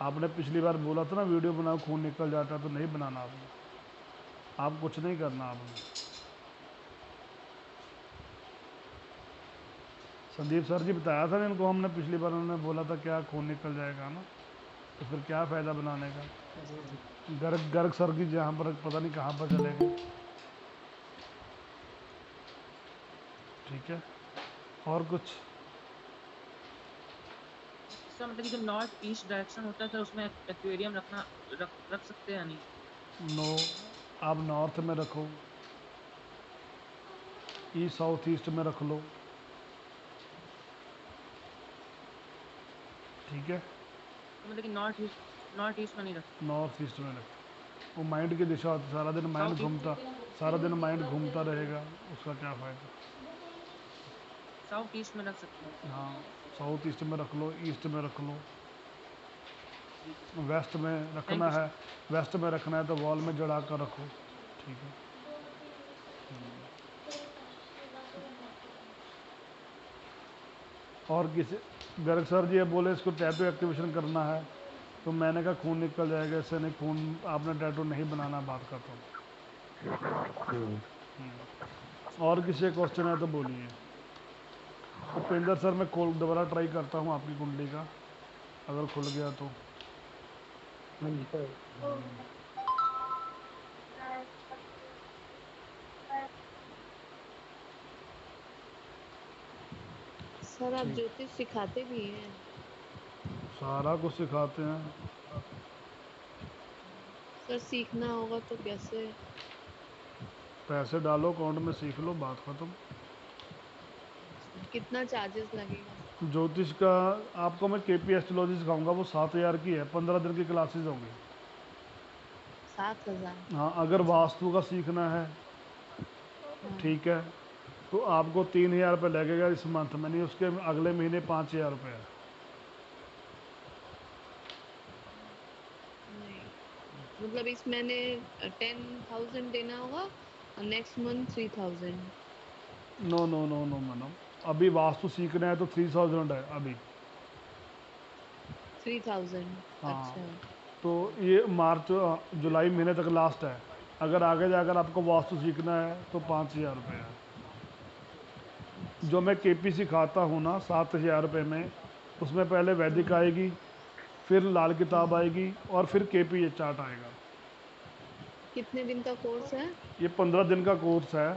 आपने पिछली बार बोला था ना वीडियो बनाओ खून निकल जाता है, तो नहीं बनाना आपने। आप कुछ नहीं करना आपने। संदीप सर जी बताया था ना इनको हमने पिछली बार, उन्होंने बोला था क्या खून निकल जाएगा ना, तो फिर क्या फ़ायदा बनाने का। गर्ग गर्ग सर की जहाँ पर पता नहीं कहाँ पर चले गए। ठीक है, और कुछ? सर मतलब कि जो नॉर्थ ईस्ट डायरेक्शन होता है सर, उसमें एक्वेरियम रख सकते हैं या नहीं? नो, आप नॉर्थ में रखो, ईस्ट साउथ ईस्ट में रख लो। ठीक है, तो मतलब कि नॉर्थ ईस्ट में नहीं रख? नॉर्थ ईस्ट में रखो। वो माइंड की दिशा होती है, सारा दिन माइंड घूमता रहेगा, उसका क्या फ़ायदा। साउथ ईस्ट में रख सकते हैं? हाँ, साउथ ईस्ट में रख लो, ईस्ट में रख लो, वेस्ट में रखना है, वेस्ट में रखना है तो वॉल में जड़ा कर रखो। ठीक है, और किसी गर्ग सर जी अब बोले इसको टैटू एक्टिवेशन करना है, तो मैंने कहा खून निकल जाएगा इससे। नहीं, खून आपने टैटू नहीं बनाना, बात करता हूँ। और किसी क्वेश्चन है तो बोलिए। उपेंद्र सर मैं कॉल दोबारा ट्राई करता हूँ आपकी कुंडली का, अगर खुल गया तो। सर आप ज्योतिष सिखाते भी हैं? सारा कुछ सिखाते हैं सर सीखना होगा तो कैसे? पैसे डालो अकाउंट में, सीख लो, बात खत्म। कितना चार्जेस लगेगा? ज्योतिष का आपको मैं केपी एस्ट्रोलॉजी सिखाऊंगा, वो 7,000 की है, 15 दिन की क्लासेस होंगी। 7,000? हाँ, अगर वास्तु का सीखना है ठीक है, तो आपको 3,000 रुपये लगेगा इस मंथ में, नहीं उसके अगले महीने 5,000 रुपये है। नहीं, मतलब इस महीने 10,000 देना होगा और next month 3,000? No no no no madam, अभी वास्तु सीखना है तो 3,000 है अभी। 3,000? हाँ, अच्छा। तो ये मार्च जुलाई महीने तक लास्ट है। अगर आगे जाकर आपको वास्तु सीखना है तो 5,000 रुपये है। जो मैं केपी सिखाता हूँ ना 7,000 रुपये में, उसमें पहले वैदिक आएगी, फिर लाल किताब आएगी, और फिर केपी ये चार्ट आएगा। कितने दिन का कोर्स है? ये 15 दिन का कोर्स है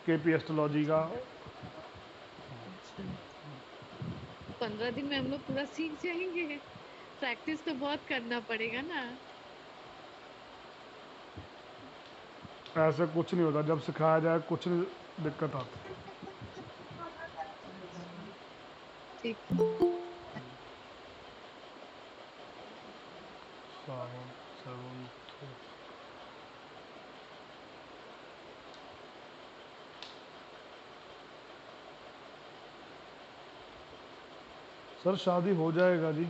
केपी एस्ट्रोलॉजी का। 15 दिन में हम लोग पूरा सीख जाएंगे? प्रैक्टिस तो बहुत करना पड़ेगा ना। ऐसे कुछ नहीं होता, जब सिखाया जाए कुछ नहीं दिक्कत आती। ठीक। सर शादी हो जाएगा जी।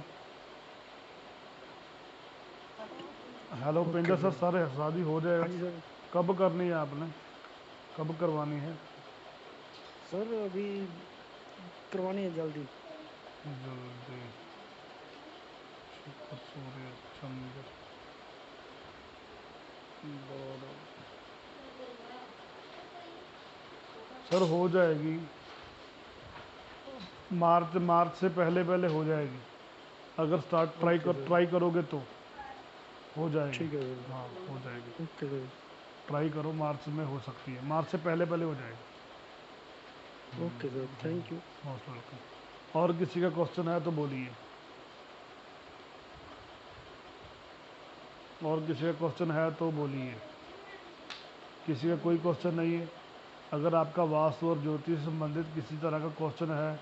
हेलो उपेंद्र सर, सारे शादी हो जाएगा। कब करनी है आपने, कब करवानी है? सर अभी करवानी है जल्दी। जल्दी, शुक्र सूर्य चंद्र सर हो जाएगी, मार्च से पहले पहले हो जाएगी। अगर ट्राई करोगे तो हो जाएगी। ठीक है भैया। हाँ हो जाएगी, ओके भैया। ट्राई करो, मार्च में हो सकती है, मार्च से पहले पहले हो जाएगी। Okay sir, thank you. Most welcome. और किसी का क्वेश्चन है तो बोलिए, और किसी का क्वेश्चन है तो बोलिए। किसी का कोई क्वेश्चन नहीं है? अगर आपका वास्तु और ज्योतिष से संबंधित किसी तरह का क्वेश्चन है,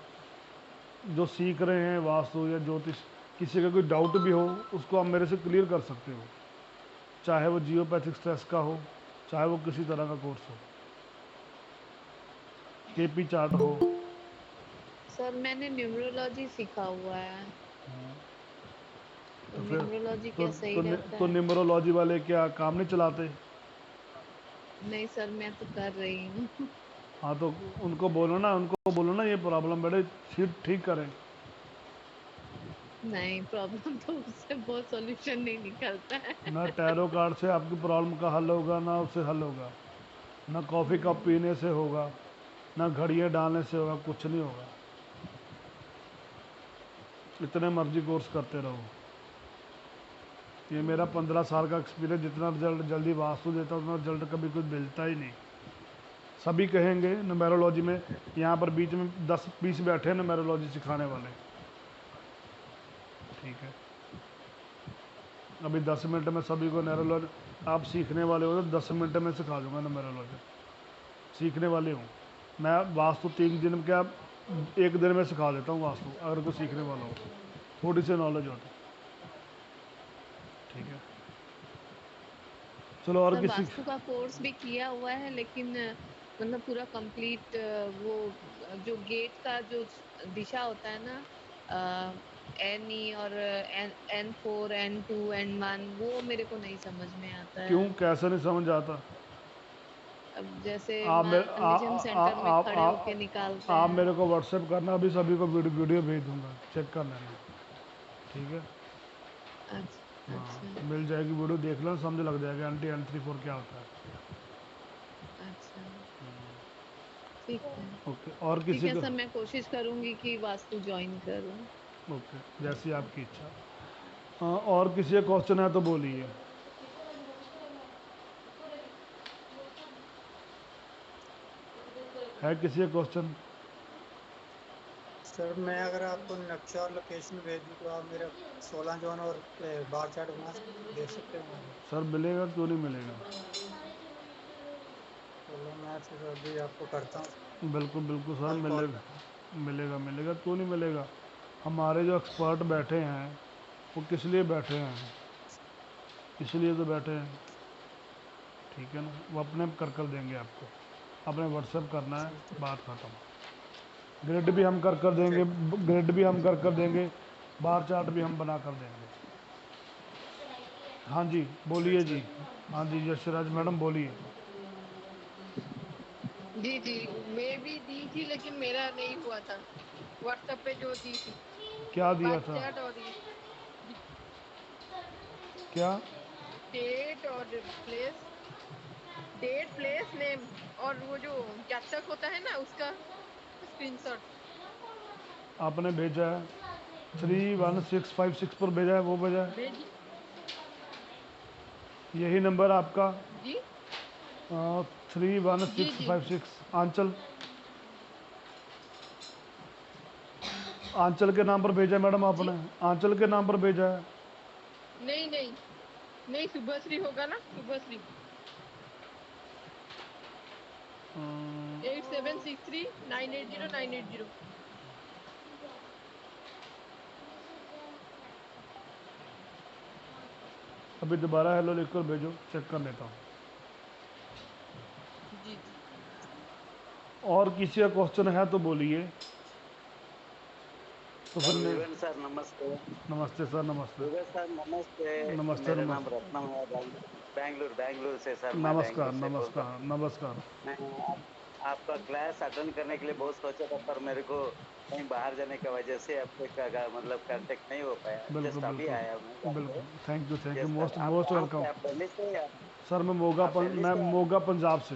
जो सीख रहे हैं वास्तु या ज्योतिष, किसी का कोई डाउट भी हो उसको आप मेरे से क्लियर कर सकते हो, चाहे वो जियोपैथिक स्ट्रेस का हो, चाहे वो किसी तरह का कोर्स हो, केपी चार्ट हो। सर मैंने न्यूमरोलॉजी सीखा हुआ है, तो फिर न्यूमरोलॉजी क्या सही रहता तो है? न्यूमरोलॉजी वाले क्या काम नहीं चलाते? नहीं सर, मैं तो कर रही हूँ। हाँ तो उनको बोलो ना ये प्रॉब्लम बेटे ठीक करें। नहीं, प्रॉब्लम तो उससे बहुत सॉल्यूशन नहीं निकलता है। ना टैरो कार्ड से आपकी प्रॉब्लम का हल होगा, ना उससे हल होगा, ना कॉफ़ी कप पीने से होगा, ना घड़ियाँ डालने से होगा, कुछ नहीं होगा। इतने मर्जी कोर्स करते रहो। ये मेरा 15 साल का एक्सपीरियंस, जितना रिजल्ट जल्दी वास्तु देता है उतना रिजल्ट कभी कुछ मिलता ही नहीं। सभी कहेंगे न्यूमेरोलॉजी में, यहाँ पर बीच में 10-20 बैठे हैं न्यूमेरोलॉजी सिखाने वाले, ठीक है। अभी 10 मिनट में सभी को न्यूमेरोलॉजी आप सीखने वाले हो तो 10 मिनट में सिखा दूँगा न्यूमेरोलॉजी, सीखने वाले हूँ मैं। वास्तु 3 दिन क्या 1 दिन में सिखा देता हूँ वास्तु, अगर कोई सीखने वाला हो, थोड़ी सी नॉलेज हो तो, ठीक है। चलो और सर किसी। वास्तु का कोर्स भी किया हुआ है, लेकिन मतलब पूरा कंप्लीट वो जो गेट का जो दिशा होता है ना, NE और N4 N2 N1, वो मेरे को नहीं समझ में आता क्यों, है। कैसे नहीं समझ आता? अब जैसे आप मान लीजिए हम सेंटर में खड़े होके निकालते आप हैं। मेरे को व्हाट्सएप करना, अभी सभी को वीडियो भेज दूंगा, चेक कर लेना, ठीक है। अच्छा हाँ अच्छा मिल जाएगी वीडियो, देख लेना, समझ लग जाएगा एंटी N34 क्या होता है। अच्छा, ठीक है। ओके, और ठीक किसी है को? सर, मैं कोशिश करूंगी कि वास्तु ज्वाइन करूं। ओके, जैसी आपकी इच्छा। हाँ, और किसी का क्वेश्चन है तो बोलिए। है किसी का क्वेश्चन? सर मैं अगर आपको नक्शा और लोकेशन भेज दूँ तो आप मेरा 16 जोन और बार चार्ट बना दे सकते हो मुझे? सर मिलेगा, क्यों नहीं मिलेगा। चलो मैं फिर अभी आपको करता हूँ। बिल्कुल बिल्कुल सर, कल कॉल मिलेगा करता हूँ। मिलेगा, क्यों नहीं मिलेगा। हमारे जो एक्सपर्ट बैठे हैं वो किस लिए बैठे हैं, इसलिए तो बैठे हैं, ठीक है ना। वो अपने कर देंगे आपको, अपने व्हाट्सएप करना है, ठीक है। बात ख़त्म। ग्रिड भी हम कर देंगे, चलो ग्रिड भी हम कर देंगे, बार चार्ट भी हम बना कर देंगे। हाँ जी बोलिए अच्छा जी। हाँ जी यशराज मैडम बोलिए। जी जी, मैं भी दी थी लेकिन मेरा नहीं हुआ था। व्हाट्सएप पे जो दी थी, क्या दिया बात था? चैट और ये क्या? डेट और प्लेस, डेट प्लेस नेम, और वो जो जातक होता है ना उसका स्क्रीनशॉट। आपने भेजा है 31656 पर भेजा है, वो भेजा है, भेजी यही नंबर आपका जी जी। 31656। आंचल, आंचल के नाम पर भेजा है मैडम जी आपने, आंचल के नाम पर भेजा है। नहीं नहीं नहीं, शुभश्री होगा ना, शुभश्री। अम, 8763980980। अभी दोबारा हेलो लिखकर भेजो, चेक कर लेता हूँ। जी जी। और किसी का क्वेश्चन है तो बोलिए। तो फिर विवेन सर नमस्ते। नमस्ते सर, नमस्ते। विवेन सर नमस्ते। नमस्ते मेरा नाम नमस्ते। रत्नम है, बैंगलोर बैंगलोर से सर, मैं नमस्कार बैंगलोर से बोल रहा नमस्कार नमस्कार। हूँ। मैं आपका क्लास अटेंड करने के लिए बहुत सोचा था, पर मेरे को कहीं बाहर जाने की वजह से अब तक मतलब कांटेक्ट नहीं हो पाया। बिल्कुल जस्ट अभी बिल्कुल आया मैं घर पे। बिल्कुल, thank you, yes sir, most आप मोस्ट कहाँ वेलकम। से? आप दिल्ली से या सर मैं आप दिल्ली मैं से? मोगा पंजाब से।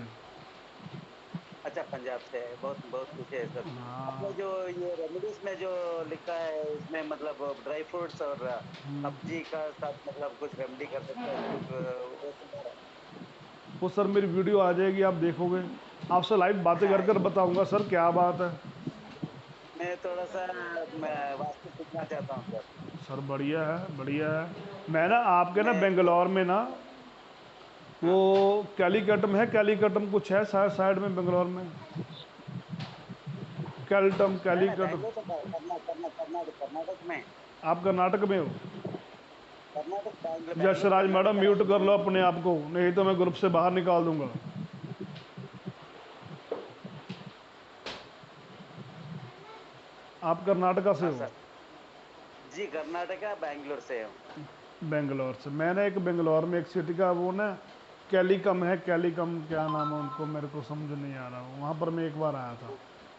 अच्छा, पंजाब से है, बहुत बहुत कुछ है सर। आपने हाँ। जो ये रेमेडीज में जो लिखा है इसमें मतलब ड्राई फ्रूट्स और सब्जी का साथ मतलब कुछ रेमेडी कर सकते हैं कुछ वो तो वो सर मेरी वीडियो आ जाएगी, आप देखोगे, आपसे लाइव बातें कर कर बताऊंगा सर क्या बात है। मैं थोड़ा सा मैं वास्तु सीखना चाहता हूँ सर। सर बढ़िया है, बढ़िया है। मैं ना आपके ना मैं बेंगलोर में ना वो कैलीकट में है, कैलीकट में कुछ है शायद साइड में बेंगलोर में, कैलटम नहीं कैलीकट। बैंगलोर तो कर्नाटक में आप कर्नाटक में हो? कर्नाटक बैंगलोर यशराज कर्नाटक मैडम का म्यूट राजधानी कर लो है। अपने आप को, नहीं तो मैं ग्रुप से बाहर निकाल दूंगा। आप कर्नाटका से हाँ हो? सर जी कर्नाटका बैंगलोर से हूँ। बेंगलोर से। मैंने एक बेंगलोर में एक सिटी का वो ना कैलीकम है, कैलीकम क्या नाम है उनको मेरे को समझ नहीं आ रहा, वहाँ पर मैं एक बार आया था।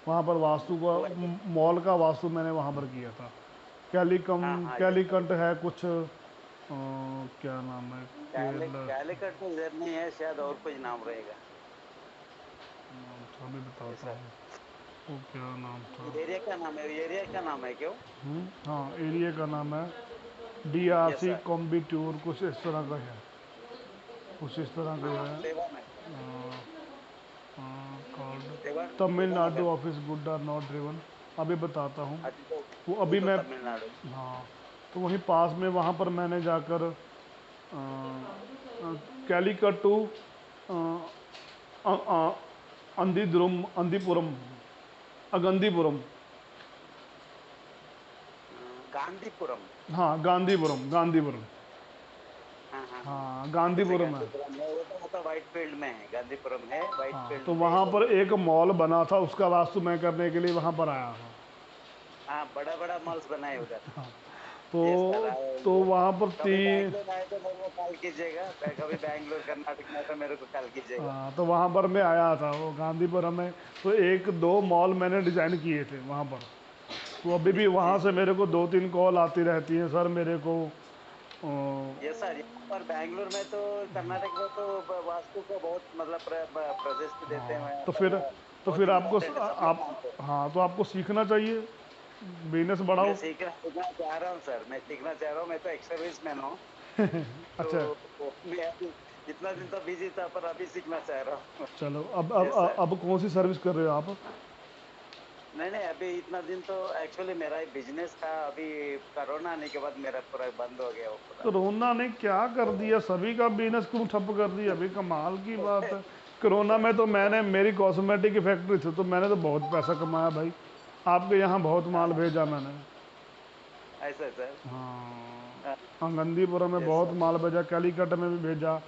वहाँ पर वास्तु का वो है मॉल का वास्तु मैंने वहाँ पर किया था। कैलीकम हाँ हाँ यस सर। कैलीकंठ है कुछ क्या नाम है, केरला कैलिकट तो इधर नहीं है शायद और कुछ नाम रहेगा नाम था, मैं बताता ऐसा। हूँ वो क्या नाम था। एरिया का नाम है, एरिया का नाम है क्यों? हाँ एरिया का नाम है यस DRC सर। कॉम्बिट्यूर, कुछ इस तरह का है, कुछ इस तरह का हाँ है। सेवा में कॉल्ड सेवा Tamil Nadu Nagar. Office good are not driven. अभी बताता हूँ अच्छा तो वो वो अभी तो मैं। तमिलनाडु। हाँ तो वहीं पास में वहाँ पर मैंने जाकर कैलिकट टू अंदीपुरम अगंदीपुरम। गांधीपुरम। हाँ गांधीपुरम, गांधीपुरम। हाँ हाँ हाँ हाँ जैसे गांधीपुरम है। गांधीपुरम है वो तो व्हाइट फील्ड में है, गांधीपुरम है व्हाइट हाँ फील्ड तो में वहाँ वो पर तो। एक मॉल बना था, उसका वास्तु मैं करने के लिए वहाँ पर आया था। हाँ बड़ा बड़ा मॉल्स बनाए उधर। हाँ यस सर तो आएंगे। वहाँ पर कभी बैंगलोर आए तो मेरे को कॉल कीजिएगा, कभी बैंगलोर कर्नाटक में आए तो मेरे को कॉल कीजिएगा। हाँ तो वहाँ पर मैं आया था वो गांधीपुरम में। तो एक दो मॉल मैंने डिज़ाइन किए थे वहाँ पर। तो अभी भी जी वहाँ से जी मेरे को 2-3 कॉल आती रहती हैं सर मेरे को। यस सर यहाँ पर बैंगलोर में तो कर्नाटक में तो वास्तु को बहुत मतलब प्रशस्ति देते हैं हाँ वहाँ तो पर बहुत फिर आपको इम्पोर्टेंट है सब लोग आप, मानते हैं। हाँ तो आपको सीखना चाहिए, बिजनेस मैं बढ़ाओ। सीखना चाह रहा हूँ सर, मैं सीखना चाह रहा हूँ, मैं तो एक्स सर्विस मैन हूँ। अच्छा तो मैं अभी इतना दिन तो बिजी था पर अभी सीखना चाह रहा हूँ। चलो यस सर। अब कौन सी सर्विस कर रहे हो आप? नहीं नहीं अभी इतना दिन तो एक्चुअली मेरा एक बिजनेस था, अभी कोरोना आने के बाद मेरा पूरा बंद हो गया वो पूरा। कोरोना ने क्या कर दिया, सभी का बिजनेस क्यों ठप कर दिया अभी, कमाल की बात है। कोरोना में तो मैंने, मेरी कॉस्मेटिक की फैक्ट्री थी तो मैंने तो बहुत पैसा कमाया भाई। आपके यहाँ बहुत माल भेजा मैंने। ऐसा सर। हाँ अंगंदीपुरम में यस बहुत सर। माल भेजा, कैलीकट में भी भेजा।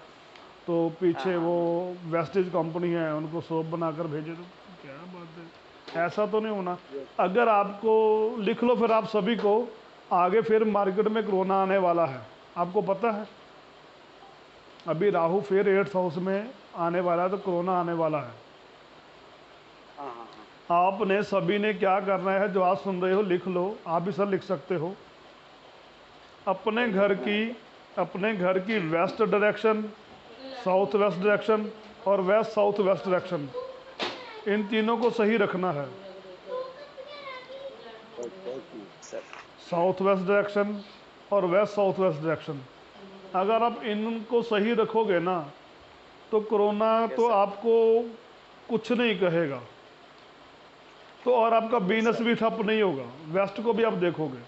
तो हाँ पीछे हाँ वो हाँ वेस्टेज कंपनी है उनको सोप बनाकर भेजे। तो क्या बात है, ऐसा तो नहीं होना। यस अगर आपको लिख लो फिर आप सभी को, आगे फिर मार्केट में कोरोना आने वाला है, आपको पता है। अभी राहु फिर 8th हाउस में आने वाला है तो कोरोना आने वाला है। हाँ हाँ हाँ आपने सभी ने क्या करना है, जो आप सुन रहे हो लिख लो, आप भी सर लिख सकते हो। अपने सर घर लिखना की है सर। अपने घर की west direction, south west direction और वेस्ट साउथ वेस्ट डायरेक्शन, इन तीनों को सही रखना है। Okay sir. South west direction और वेस्ट साउथ वेस्ट डायरेक्शन, अगर आप इनको सही रखोगे ना तो कोरोना यस तो सर। आपको कुछ नहीं कहेगा। तो और आपका यस बिजनेस सर। भी ठप नहीं होगा, वेस्ट को भी आप देखोगे।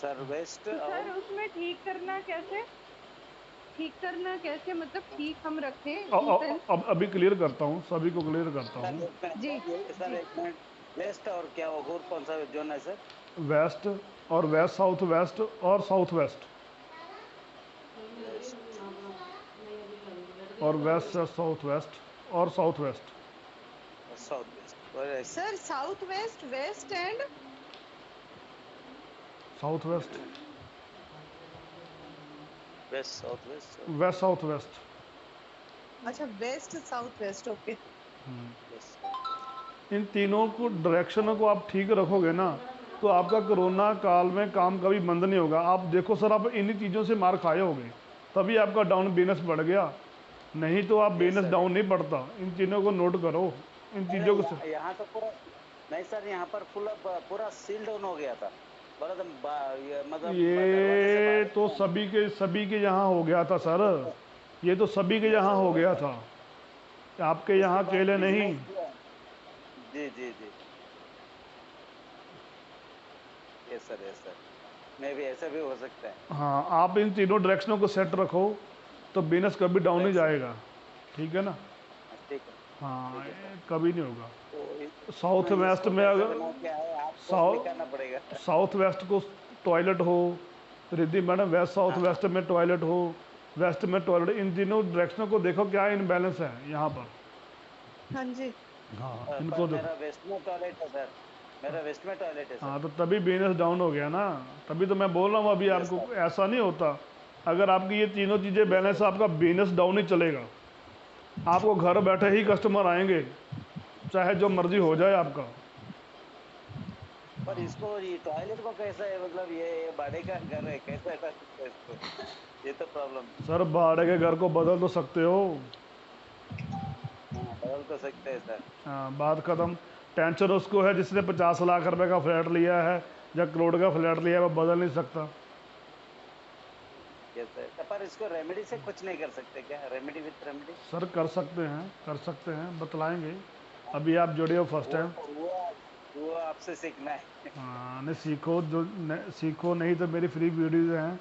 सर वेस्ट तो और सर उसमें ठीक करना कैसे मतलब ठीक हम रखें इन सेंस। अब अभी क्लियर करता हूँ, सभी को क्लियर करता सर हूँ। एक मिनट जी ये सर जी। एक मिनट वेस्ट और क्या और कौन सा जोन है सर? वेस्ट और वेस्ट साउथ वेस्ट और साउथ वेस्ट वेस्ट और वेस्ट साउथ वेस्ट और साउथ वेस्ट। और साउथ वेस्ट और sir south west west and south west west south west west south west. अच्छा west south west okay. West. इन तीनों को डायरेक्शनों को आप ठीक रखोगे ना तो आपका कोरोना काल में काम कभी बंद नहीं होगा। आप देखो सर, आप इन्हीं चीज़ों से मार खाए होगे तभी आपका डाउन बिजनेस बढ़ गया, नहीं तो आप यस बिजनेस सर। डाउन नहीं बढ़ता। इन तीनों को नोट करो। इन चीज़ों को यहाँ तो पूरा नहीं सर, यहाँ पर पूरा सील डाउन हो गया था, मतलब ये तो सभी के यहाँ हो गया था सर, ये तो सभी के यहाँ हो गया था, आपके यहाँ अकेले नहीं। जी जी जी, यस सर, मे भी ऐसा भी हो सकता है। हाँ, आप इन तीनों डायरेक्शनों को सेट रखो तो बिजनेस कभी डाउन नहीं जाएगा, ठीक है ना? ठीक है, हाँ, कभी नहीं होगा। तो साउथ वेस्ट में अगर साउथ वेस्ट को टॉयलेट हो, Riddhi madam waste south waste में टॉयलेट हो, वेस्ट में टॉयलेट, इन तीनों डायरेक्शनों को देखो क्या इनबैलेंस है यहाँ पर। हाँ जी, हाँ, इनको मेरा वेस्ट में टॉयलेट है सर, मेरा वेस्ट में टॉयलेट है सर। हाँ, तो तभी बिजनेस डाउन हो गया ना, तभी तो मैं बोल रहा हूँ अभी आपको। ऐसा नहीं होता, अगर आपकी ये तीनों चीज़ें बैलेंस, आपका बिजनेस डाउन ही चलेगा, आपको घर बैठे ही कस्टमर आएंगे, चाहे जो मर्जी हो जाए आपका। पर इसको ये टॉयलेट को कैसा है, मतलब ये भाड़े का घर है, कैसा है इसको, ये तो प्रॉब्लम। सर भाड़े के घर को बदल तो सकते हो, बदल तो सकते हैं सर। हाँ, बात खत्म। टेंशन उसको है जिसने 50 लाख रुपए का फ्लैट लिया है या करोड़ का फ्लैट लिया है, वो बदल नहीं सकता। पर इसको रेमेडी से कुछ नहीं कर सकते क्या? रेमेडी विद रेमेडी सर कर सकते हैं, बतलाएंगे। अभी आप जुड़े हो फर्स्ट टाइम, वो आपसे सीखना है। हाँ, नहीं सीखो, सीखो नहीं तो मेरी फ्री वीडियोज़ हैं,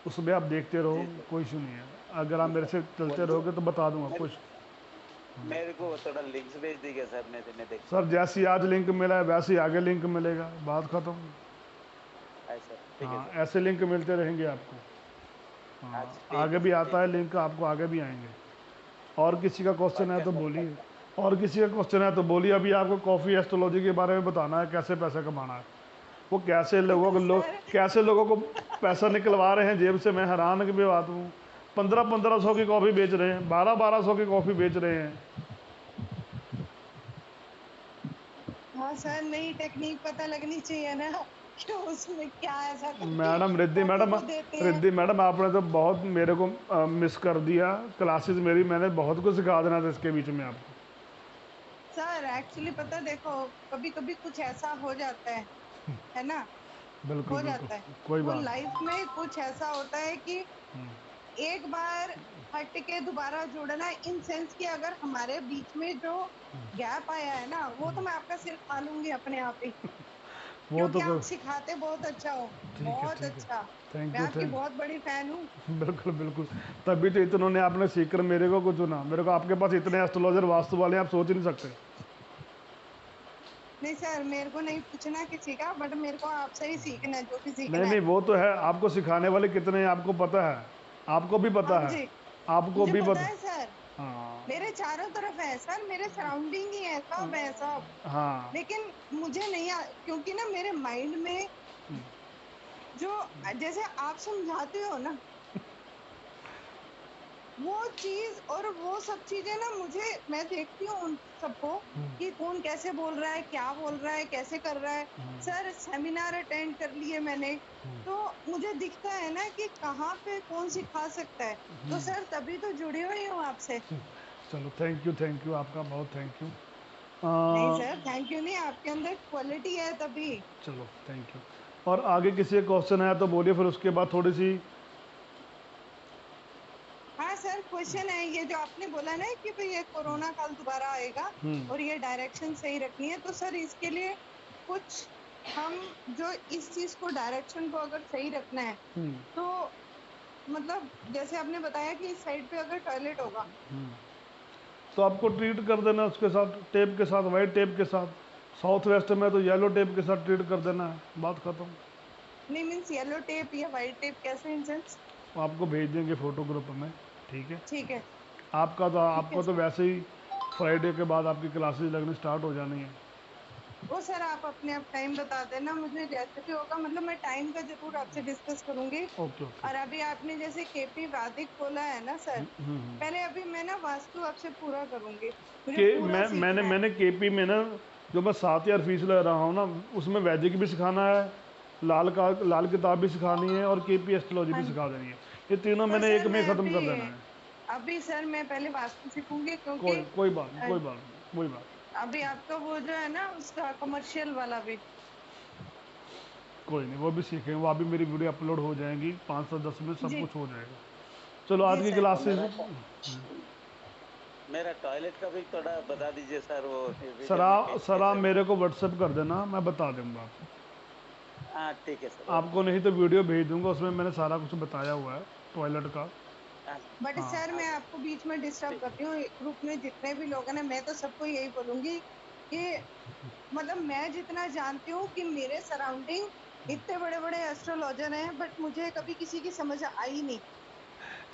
उसमें आप देखते रहो, कोई इशू नहीं है। अगर आप मेरे से चलते रहोगे तो बता दूंगा कुछ। मेरे को थोड़ा लिंक्स भेज दीजिए सर, मैं देख। सर जैसी आज लिंक मिला है वैसे ही आगे लिंक मिलेगा, बात खत्म। हाँ, ऐसे लिंक मिलते रहेंगे आपको। हाँ, आगे भी आता है लिंक, आपको आगे भी आएंगे। और किसी का क्वेश्चन है तो बोलिए, अभी आपको कॉफ़ी एस्ट्रोलॉजी के बारे में बताना है, कैसे पैसा कमाना है, वो कैसे लोगों को पैसा निकलवा रहे हैं जेब से। मैं हैरान की भी बात हूँ, 1500 की कॉफ़ी बेच रहे हैं, 1200 की कॉफ़ी बेच रहे हैं। हाँ सर, नई टेक्निक पता लगनी चाहिए ना कि उसमें क्या ऐसा मैडम रिद्धि मैडम आपने तो बहुत मेरे को मिस कर दिया। क्लासेस मेरी, मैंने बहुत कुछ सिखा देना था इसके बीच में आपको। सर एक्चुअली पता, देखो कभी कभी कुछ ऐसा हो जाता है ना, बिल्कुल, हो जाता है, कोई बात लाइफ में कुछ ऐसा होता है कि एक बार हट के दोबारा जुड़ना, इन सेंस कि अगर हमारे बीच में जो गैप आया है ना, वो तो मैं आपका सिर खा लूंगी अपने आप ही, क्योंकि आप सिखाते बहुत अच्छा हो, बहुत अच्छा। मैं आपकी बहुत बड़ी फैन हूँ। बिल्कुल, तभी तो इतनों ने आपने सीखकर मेरे को कुछ चुना। मेरे को आपके पास इतने एस्ट्रोलॉजर वास्तु वाले आप सोच ही नहीं सकते। नहीं सर, मेरे को नहीं पूछना किसी का, बट मेरे को आपसे ही सीखना है, जो भी सीखना है। नहीं, वो तो है, आपको सिखाने वाले कितने हैं आपको पता है, आपको भी पता है, आपको भी पता है सर। हाँ, मेरे चारों तरफ है सर, मेरे सराउंडिंग ही है, सब है सब। हाँ, लेकिन मुझे नहीं क्योंकि ना मेरे माइंड में जो जैसे आप समझाते हो ना, वो चीज और वो सब चीजें ना, मैं देखती हूँ उन सबको कि कौन कैसे बोल रहा है, क्या बोल रहा है, कैसे कर रहा है। सर सेमिनार अटेंड कर लिए मैंने, तो मुझे दिखता है ना कि कहाँ पे कौन सिखा सकता है, तो सर तभी तो जुड़ी हुई हूँ आपसे। चलो थैंक यू आपका, बहुत थैंक यू। नहीं सर, थैंक यू नहीं, आपके अंदर क्वालिटी है तभी। चलो थैंक यू। और आगे किसी का क्वेश्चन है तो बोलिए, फिर उसके बाद थोड़ी सी। हाँ सर, क्वेश्चन है ये जो आपने बोला ना कि भाई ये कोरोना काल दोबारा आएगा और ये डायरेक्शन सही रखनी है, तो सर इसके लिए कुछ हम जो इस चीज को डायरेक्शन को अगर सही रखना है तो मतलब जैसे आपने बताया कि इस साइड पे अगर टॉयलेट होगा तो आपको ट्रीट कर देना उसके साथ, टेप के साथ, वाइट टेप के साथ। साउथ वेस्ट में तो येलो टेप के साथ ट्रीट कर देना है, बात खत्म। नहीं मीन्स येलो टेप या वाइट टेप कैसे, इन सेंस? आपको भेज देंगे फोटो ग्रुप में, ठीक है? ठीक है। आपको तो वैसे ही फ्राइडे के बाद आपकी क्लासेस लगनी स्टार्ट हो जानी है। वो सर आप अपने आप टाइम बता देना मुझे, जैसे भी होगा, मतलब मैं टाइम का जरूर आपसे डिस्कस करूंगी। ओके। और अभी आपने जैसे केपी वैदिक बोला है ना सर, पहले अभी मैं ना वास्तु आपसे पूरा करूंगी। मैंने केपी में ना जो मैं 7000 फीस ले रहा हूँ ना, उसमें वैदिक भी सिखाना है, लाल किताब भी सिखानी है और केपी एस्ट्रोलॉजी भी सिखा देनी है। ये तीनों मैंने एक में खत्म कर देना है। अभी सर मैं पहले वास्तु सीखूंगी, क्योंकि कोई बात। अभी आपका वो जो है ना उसका कमर्शियल वाला भी। कोई नहीं, वो भी सीखेंगे, वो अभी मेरी वीडियो अपलोड हो जाएंगी 5 से 10 में, सब जी कुछ हो जाएगा। चलो आज जी की सर। क्लासेस मेरा टॉयलेट का भी थोड़ा बता दीजिए सर, वो सर वीडियो में सर आप कैसे। मेरे को व्हाट्सएप कर देना, मैं बता दूंगा आपको। हाँ ठीक है सर, आपको ओके। नहीं तो वीडियो भेज दूंगा, उसमें मैंने सारा कुछ बताया हुआ है टॉयलेट का। हाँ बट हाँ सर मैं आपको बीच में डिस्टर्ब ठीक। करती हूँ, ग्रुप में जितने भी लोग हैं ना, मैं तो सबको यही बोलूंगी कि मतलब मैं जितना जानती हूँ कि मेरे सराउंडिंग इतने बड़े बड़े एस्ट्रोलॉजर हैं, बट मुझे कभी किसी की समझ आई नहीं।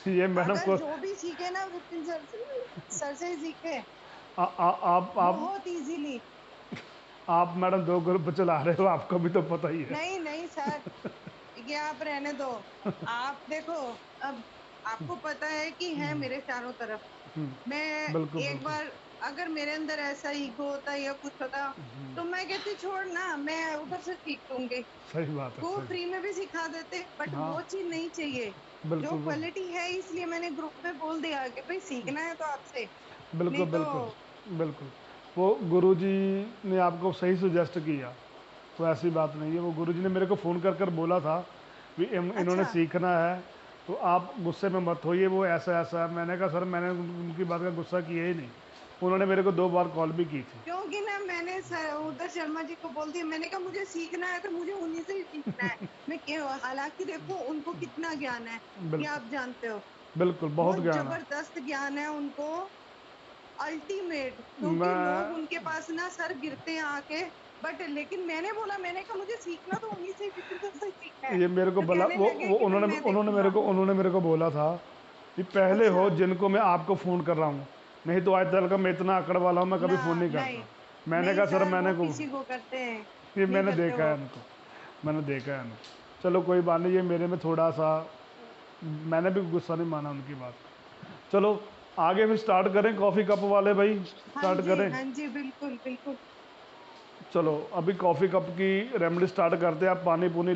ये मैडम अगर को जो भी सीखे ना विपिन सर से ही सीखे, आप बहुत इजीली। आप मैडम 2 ग्रुप चला रहे हो, आपको भी तो पता ही है। नहीं नहीं सर, ये आप रहने दो। आप देखो, अब आपको पता है कि है मेरे चारों तरफ। मैं बिल्कुल एक बिल्कुल। बार अगर मेरे अंदर ऐसा ईगो होता या कुछ होता तो मैं कहती छोड़ ना, मैं उधर से सीख लूंगी। सही बात है, वो सही। फ्री में भी सिखा देते, बट हाँ वो चीज नहीं चाहिए जो बिल्कुल बिल्कुल क्वालिटी है। इसलिए मैंने ग्रुप में बोल दिया कि भाई सीखना है तो आपसे, बिल्कुल नहीं तो। बिल्कुल बिल्कुल। वो गुरुजी ने आपको सही सुजेस्ट किया, तो ऐसी बात नहीं है। वो गुरुजी ने मेरे को फ़ोन कर कर बोला था कि इन्होंने अच्छा, सीखना है, तो आप गुस्से में मत होइए, वो ऐसा ऐसा है। मैंने कहा सर मैंने उनकी बात का गुस्सा किया ही नहीं। उन्होंने मेरे को 2 बार कॉल भी की थी। क्योंकि ना मैंने उधर शर्मा जी को बोल दिया, मैंने कहा मुझे सीखना है तो मुझे उन्हीं से ही सीखना है। मैं क्यों, हालांकि देखो उनको कितना ज्ञान है ये बिल्कुल आप जानते हो, बिल्कुल, बहुत बहुत ज्ञान है। जबरदस्त ज्ञान है उनको, अल्टीमेट। क्योंकि लोग मैं उनके पास ना सर गिरते हैं आके, बट लेकिन मैंने बोला, मैंने कहा मुझे सीखना तो उन्हीं से, विपिन सर से ही सीखना है। ये मेरे को तो बोला, कहने लगे वो कि भाई उन्होंने मैं देखूंगा। उन्होंने मेरे को बोला था कि पहले अच्छा, हो जिनको मैं आपको फ़ोन कर रहा हूँ, नहीं तो आज तक का मैं इतना अकड़ वाला हूँ, मैं कभी ना फ़ोन नहीं नहीं करता। मैंने नहीं कहा सर सर, मैंने वो को किसी को करते हैं, ये नहीं मैंने करते देखा वो। है इनको, मैंने देखा है इनको। चलो कोई बात नहीं, ये मेरे में थोड़ा सा, मैंने भी गुस्सा नहीं माना उनकी बात का। चलो आगे भी स्टार्ट करें, कॉफ़ी कप वाले भाई स्टार्ट करें। हाँ जी बिल्कुल बिल्कुल। चलो अभी कॉफ़ी कप की रेमेडी स्टार्ट करते हैं। आप पानी पुनी